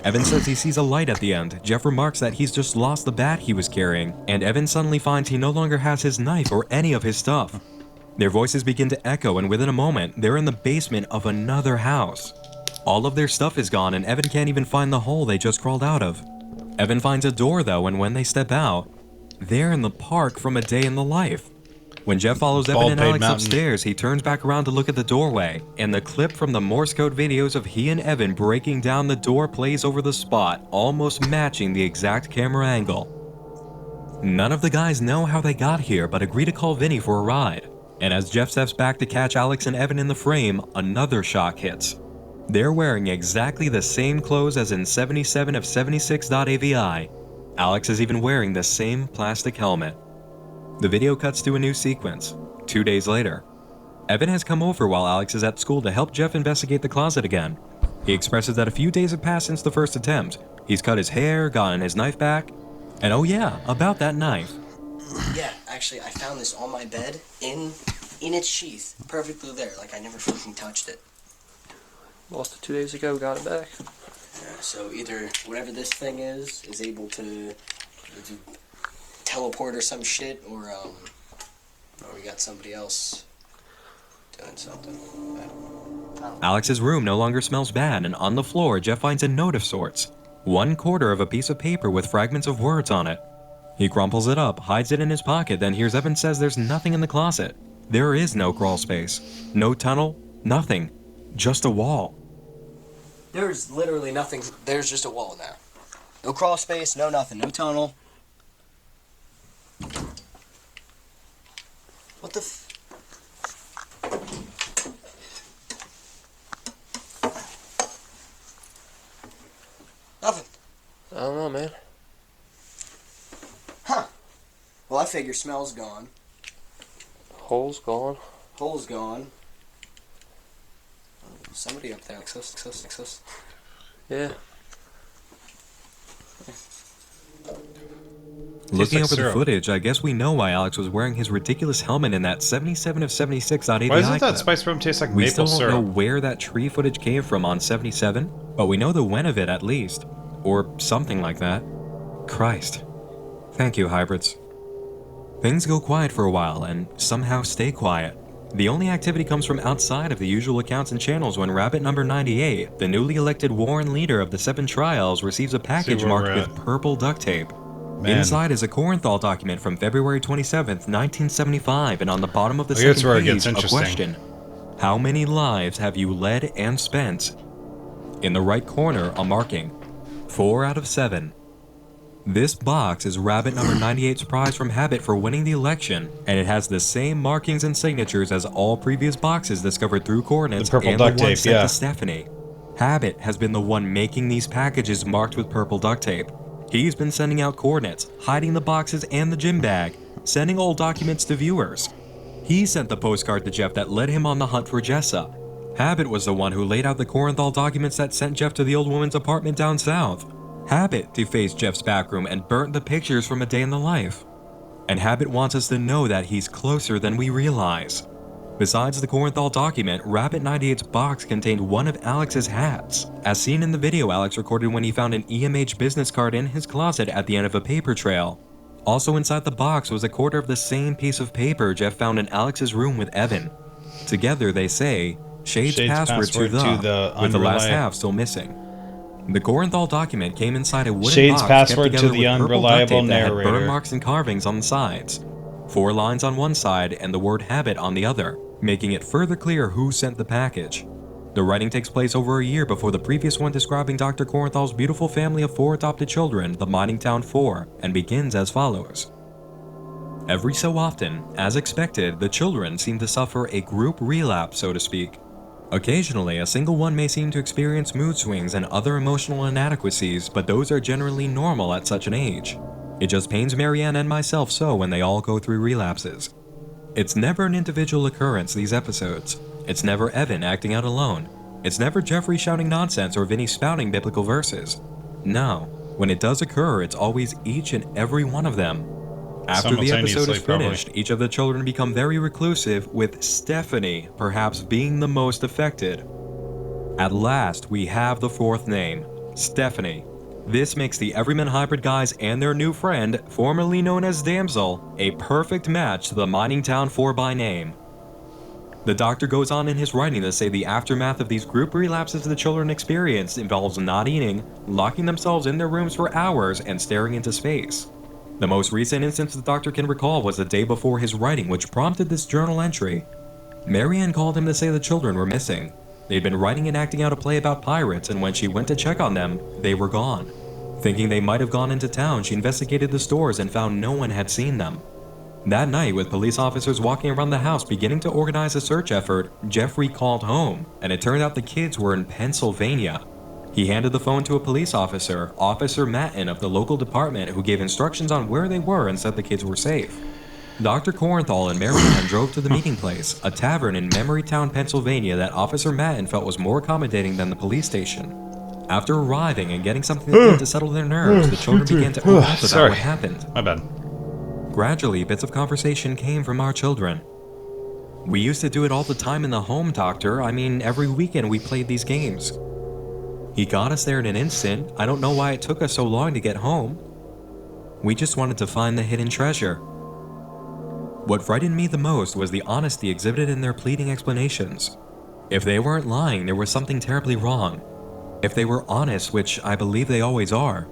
Evan says he sees a light at the end. Jeff remarks that he's just lost the bat he was carrying, and Evan suddenly finds he no longer has his knife or any of his stuff. Their voices begin to echo, and within a moment, they're in the basement of another house. All of their stuff is gone, and Evan can't even find the hole they just crawled out of. Evan finds a door though, and when they step out, they're in the park from A Day in the Life. When Jeff follows Evan and Alex upstairs, he turns back around to look at the doorway, and the clip from the Morse code videos of he and Evan breaking down the door plays over the spot, almost matching the exact camera angle. None of the guys know how they got here, but agree to call Vinny for a ride. And as Jeff steps back to catch Alex and Evan in the frame, another shock hits. They're wearing exactly the same clothes as in 77 of 76.avi. Alex is even wearing the same plastic helmet. The video cuts to a new sequence. 2 days later, Evan has come over while Alex is at school to help Jeff investigate the closet again. He expresses that a few days have passed since the first attempt. He's cut his hair, gotten his knife back, and oh yeah, about that knife. Yeah, actually, I found this on my bed in its sheath, perfectly there, like I never fucking touched it. Lost it 2 days ago, got it back. Yeah, so either whatever this thing is able to teleport or some shit, or we got somebody else doing something. I don't know. Alex's room no longer smells bad, and on the floor, Jeff finds a note of sorts. 1/4 of a piece of paper with fragments of words on it. He crumples it up, hides it in his pocket, then hears Evan says there's nothing in the closet. There is no crawl space. No tunnel, nothing. Just a wall. There's literally nothing. There's just a wall now. No crawl space, no nothing, no tunnel. What the I don't know, man. Huh. Well, I figure smell's gone. Hole's gone. Hole's gone. Somebody up there. Access. Yeah. Looking over the footage, I guess we know why Alex was wearing his ridiculous helmet in that 77 of 76 on ABI Why doesn't that clip. spice rum taste like We maple still don't syrup? know where that tree footage came from on 77, but we know the when of it at least. Or something like that. Christ. Thank you, hybrids. Things go quiet for a while and somehow stay quiet. The only activity comes from outside of the usual accounts and channels when Rabbit number 98, the newly elected Warren leader of the 7 trials, receives a package marked with purple duct tape. Man. Inside is a Korenthal document from February 27th, 1975, and on the bottom of the second page, a question. How many lives have you led and spent? In the right corner, a marking. 4 out of 7. This box is Rabbit number 98's prize from Habit for winning the election, and it has the same markings and signatures as all previous boxes discovered through coordinates and the one sent to Stephanie. Habit has been the one making these packages marked with purple duct tape. He's been sending out coordinates, hiding the boxes and the gym bag, sending old documents to viewers. He sent the postcard to Jeff that led him on the hunt for Jessa. Habit was the one who laid out the Korenthal documents that sent Jeff to the old woman's apartment down south. Habit defaced Jeff's backroom and burnt the pictures from A Day in the Life. And Habit wants us to know that he's closer than we realize. Besides the Korenthal document, Rabbit 98's box contained one of Alex's hats, as seen in the video Alex recorded when he found an EMH business card in his closet at the end of a paper trail. Also inside the box was a quarter of the same piece of paper Jeff found in Alex's room with Evan. Together they say, Shade's password to the with the last half still missing. The Korenthal document came inside a wooden Shade's box password kept together to the with purple duct unreliable tape that had narrator. burn marks and carvings on the sides. 4 lines on one side and the word Habit on the other, making it further clear who sent the package. The writing takes place over a year before the previous one describing Dr. Korenthal's beautiful family of 4 adopted children, the Mining Town 4, and begins as follows. Every so often, as expected, the children seem to suffer a group relapse, so to speak. Occasionally, a single one may seem to experience mood swings and other emotional inadequacies, but those are generally normal at such an age. It just pains Marianne and myself so when they all go through relapses. It's never an individual occurrence, these episodes. It's never Evan acting out alone. It's never Jeffrey shouting nonsense or Vinny spouting biblical verses. No, when it does occur, it's always each and every one of them. After the episode is finished, each of the children become very reclusive, with Stephanie perhaps being the most affected. At last, we have the 4th name, Stephanie. This makes the Everyman Hybrid guys and their new friend, formerly known as Damsel, a perfect match to the Mining Town 4 by name. The doctor goes on in his writing to say the aftermath of these group relapses the children experienced involves not eating, locking themselves in their rooms for hours, and staring into space. The most recent instance the doctor can recall was the day before his writing, which prompted this journal entry. Marianne called him to say the children were missing. They'd been writing and acting out a play about pirates, and when she went to check on them, they were gone. Thinking they might have gone into town, she investigated the stores and found no one had seen them. That night, with police officers walking around the house beginning to organize a search effort, Jeffrey called home, and it turned out the kids were in Pennsylvania. He handed the phone to a police officer, Officer Matten of the local department, who gave instructions on where they were and said the kids were safe. Dr. Korenthal and Marianne drove to the meeting place, a tavern in Memorytown, Pennsylvania that Officer Matten felt was more accommodating than the police station. After arriving and getting something to eat to settle their nerves, the children began to open up about what happened. My bad. Gradually, bits of conversation came from our children. We used to do it all the time in the home, Doctor. I mean, every weekend we played these games. He got us there in an instant. I don't know why it took us so long to get home. We just wanted to find the hidden treasure. What frightened me the most was the honesty exhibited in their pleading explanations. If they weren't lying, there was something terribly wrong. If they were honest, which I believe they always are,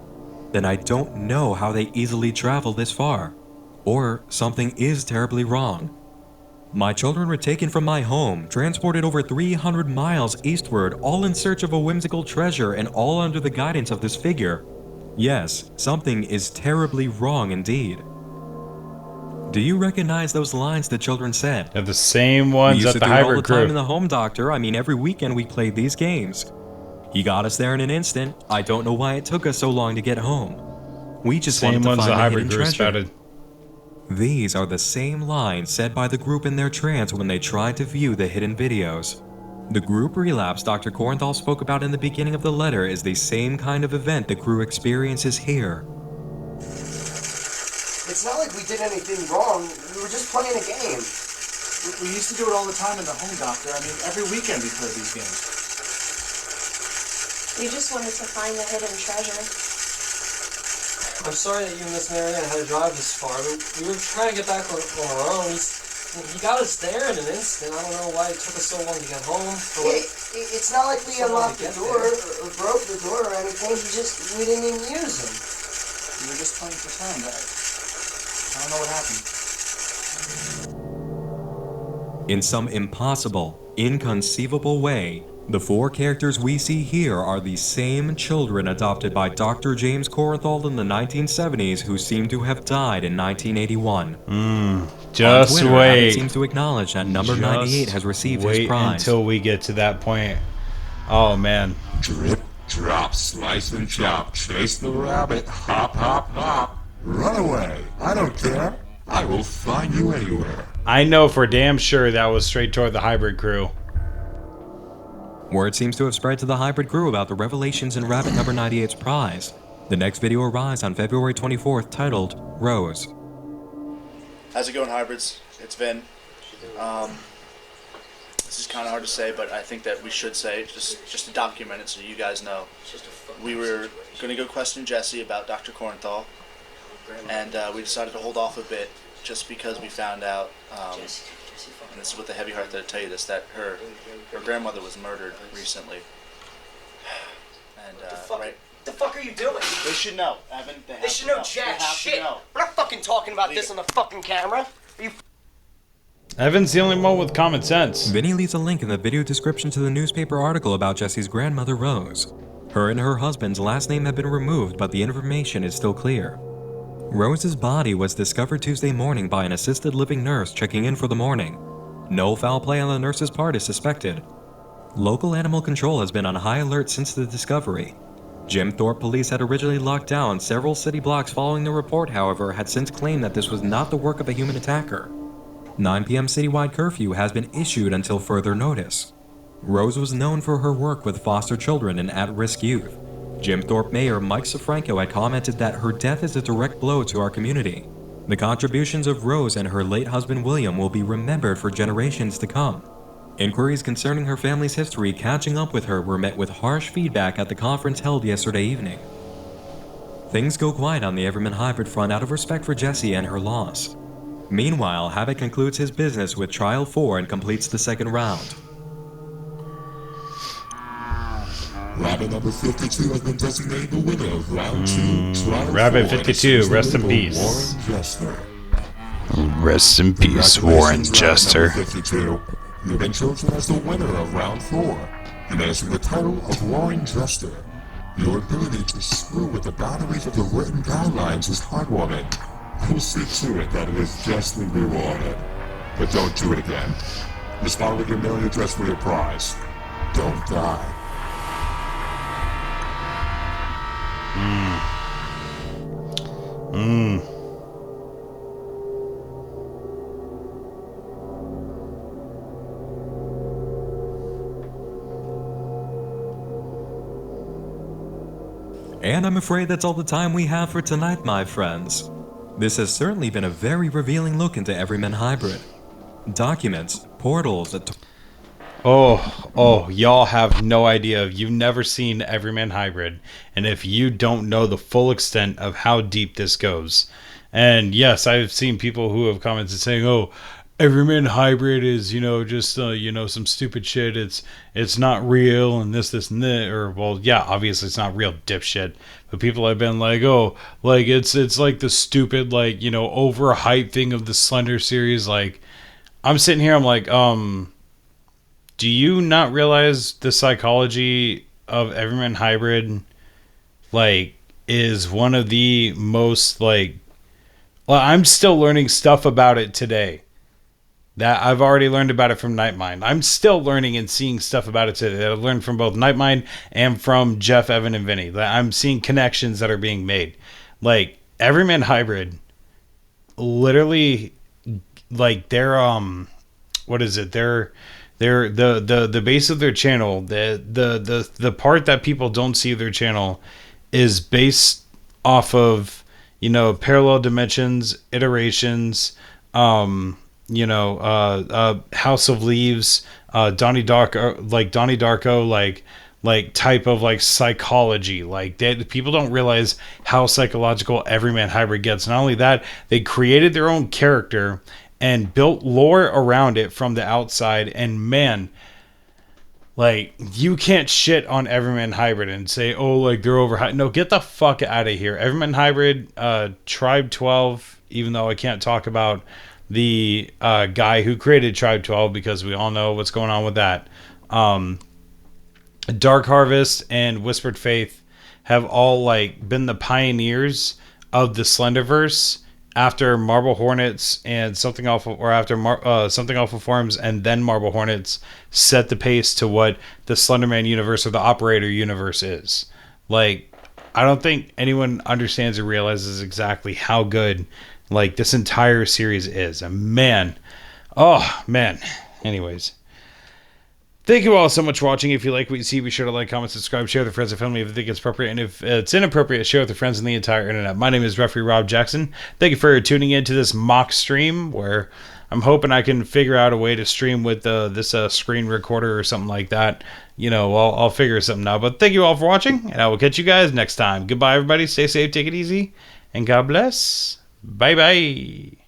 then I don't know how they easily travel this far. Or something is terribly wrong. My children were taken from my home, transported over 300 miles eastward, all in search of a whimsical treasure and all under the guidance of this figure. Yes, something is terribly wrong indeed. Do you recognize those lines the children said? They're the same ones at the hybrid We used to do it all the time group. in the home, Doctor. I mean, every weekend we played these games. He got us there in an instant. I don't know why it took us so long to get home. We just wanted to Same ones find the the hybrid hidden crew treasure. spouted. These are the same lines said by the group in their trance when they tried to view the hidden videos. The group relapse Dr. Kornthal spoke about in the beginning of the letter is the same kind of event the crew experiences here. It's not like we did anything wrong. We were just playing a game. We used to do it all the time in the home, Doctor. I mean, every weekend we played these games. We just wanted to find the hidden treasure. I'm sorry that you and Miss Marianne had to drive this far, but we were trying to get back on our own. He got us there in an instant. I don't know why it took us so long to get home. It's not like we unlocked the door or broke the door or anything. We didn't even use them. We were just playing pretend. I don't know what happened. In some impossible, inconceivable way, the four characters we see here are the same children adopted by Dr. James Kornthal in the 1970s who seem to have died in 1981. Just On Twitter, wait. Abbott seems to acknowledge that number 98 has received his prize. Until we get to that point. Oh man. Drip, drop, slice and chop, chase the rabbit, hop, hop, hop. Run away. I don't care. I will find you anywhere. I know for damn sure that was straight toward the hybrid crew. Word seems to have spread to the hybrid crew about the revelations in Rabbit number 98's prize. The next video arrives on February 24th titled Rose. How's it going, hybrids? It's Vin. This is kind of hard to say, but I think that we should say, just to document it so you guys know. We were going to go question Jessie about Dr. Kornthal, and we decided to hold off a bit just because we found out, and this is with a heavy heart that I tell you this, that her grandmother was murdered recently. And, right? The fuck are you doing? They should know, Evan. They should know jack shit. Know. We're not fucking talking about this on the fucking camera. Are you Evan's the only one with common sense. Vinny leaves a link in the video description to the newspaper article about Jessie's grandmother, Rose. Her and her husband's last name have been removed, but the information is still clear. Rose's body was discovered Tuesday morning by an assisted living nurse checking in for the morning. No foul play on the nurse's part is suspected. Local animal control has been on high alert since the discovery. Jim Thorpe police had originally locked down several city blocks following the report, however, had since claimed that this was not the work of a human attacker. 9 p.m. citywide curfew has been issued until further notice. Rose was known for her work with foster children and at-risk youth. Jim Thorpe Mayor Mike Sofranco had commented that her death is a direct blow to our community. The contributions of Rose and her late husband William will be remembered for generations to come. Inquiries concerning her family's history catching up with her were met with harsh feedback at the conference held yesterday evening. Things go quiet on the Everyman Hybrid front out of respect for Jessie and her loss. Meanwhile, Havoc concludes his business with Trial 4 and completes the second round. Rabbit number 52 has been designated the winner of round 2. Trial Rabbit 4, 52, rest in peace. Warren Jester. Rest in peace, Warren Jester. Rabbit number 52. You've been chosen as the winner of round 4. You may assume the title of Warren Jester. Your ability to screw with the boundaries of the written guidelines is heartwarming. You'll see to it that it is justly rewarded. But don't do it again. Respond with your mailing address for your prize. Don't die. And I'm afraid that's all the time we have for tonight, my friends. This has certainly been a very revealing look into Everyman Hybrid. Documents, portals, y'all have no idea. You've never seen Everyman Hybrid, and if you don't know the full extent of how deep this goes. And yes, I've seen people who have commented saying, "Oh, Everyman Hybrid is, just some stupid shit. It's not real, and this and that." Or, well, yeah, obviously it's not real, dipshit. But people have been like, "Oh, like it's like the stupid, overhyped thing of the Slender series." Like, I'm sitting here, I'm like, do you not realize the psychology of Everyman Hybrid, is one of the most, I'm still learning stuff about it today. That I've already learned about it from Nightmind. I'm still learning and seeing stuff about it today that I've learned from both Nightmind and from Jeff, Evan, and Vinny. That I'm seeing connections that are being made. Like Everyman Hybrid, literally, like they're what is it? They're the base of their channel. The part that people don't see of their channel is based off of, you know, parallel dimensions, iterations, House of Leaves, Donnie Darko, like type of like psychology. Like people don't realize how psychological Everyman Hybrid gets. Not only that, they created their own character and built lore around it from the outside. And man, like, you can't shit on Everyman Hybrid and say, oh, like, they're overhyped. No, get the fuck out of here. Everyman Hybrid, Tribe 12, even though I can't talk about the guy who created Tribe 12 because we all know what's going on with that. Dark Harvest and Whispered Faith have all, like, been the pioneers of the Slenderverse after Marble Hornets and Something Awful, or after Something Awful Forms and then Marble Hornets set the pace to what the Slenderman universe or the Operator universe is. Like, I don't think anyone understands or realizes exactly how good, like, this entire series is. And man, oh man. Anyways, thank you all so much for watching. If you like what you see, be sure to like, comment, subscribe, share with friends and family if you think it's appropriate. And if it's inappropriate, share with your friends and the entire internet. My name is Referee Rob Jackson. Thank you for tuning in to this mock stream where I'm hoping I can figure out a way to stream with this screen recorder or something like that. You know, I'll figure something out. But thank you all for watching, and I will catch you guys next time. Goodbye, everybody. Stay safe, take it easy, and God bless. Bye-bye.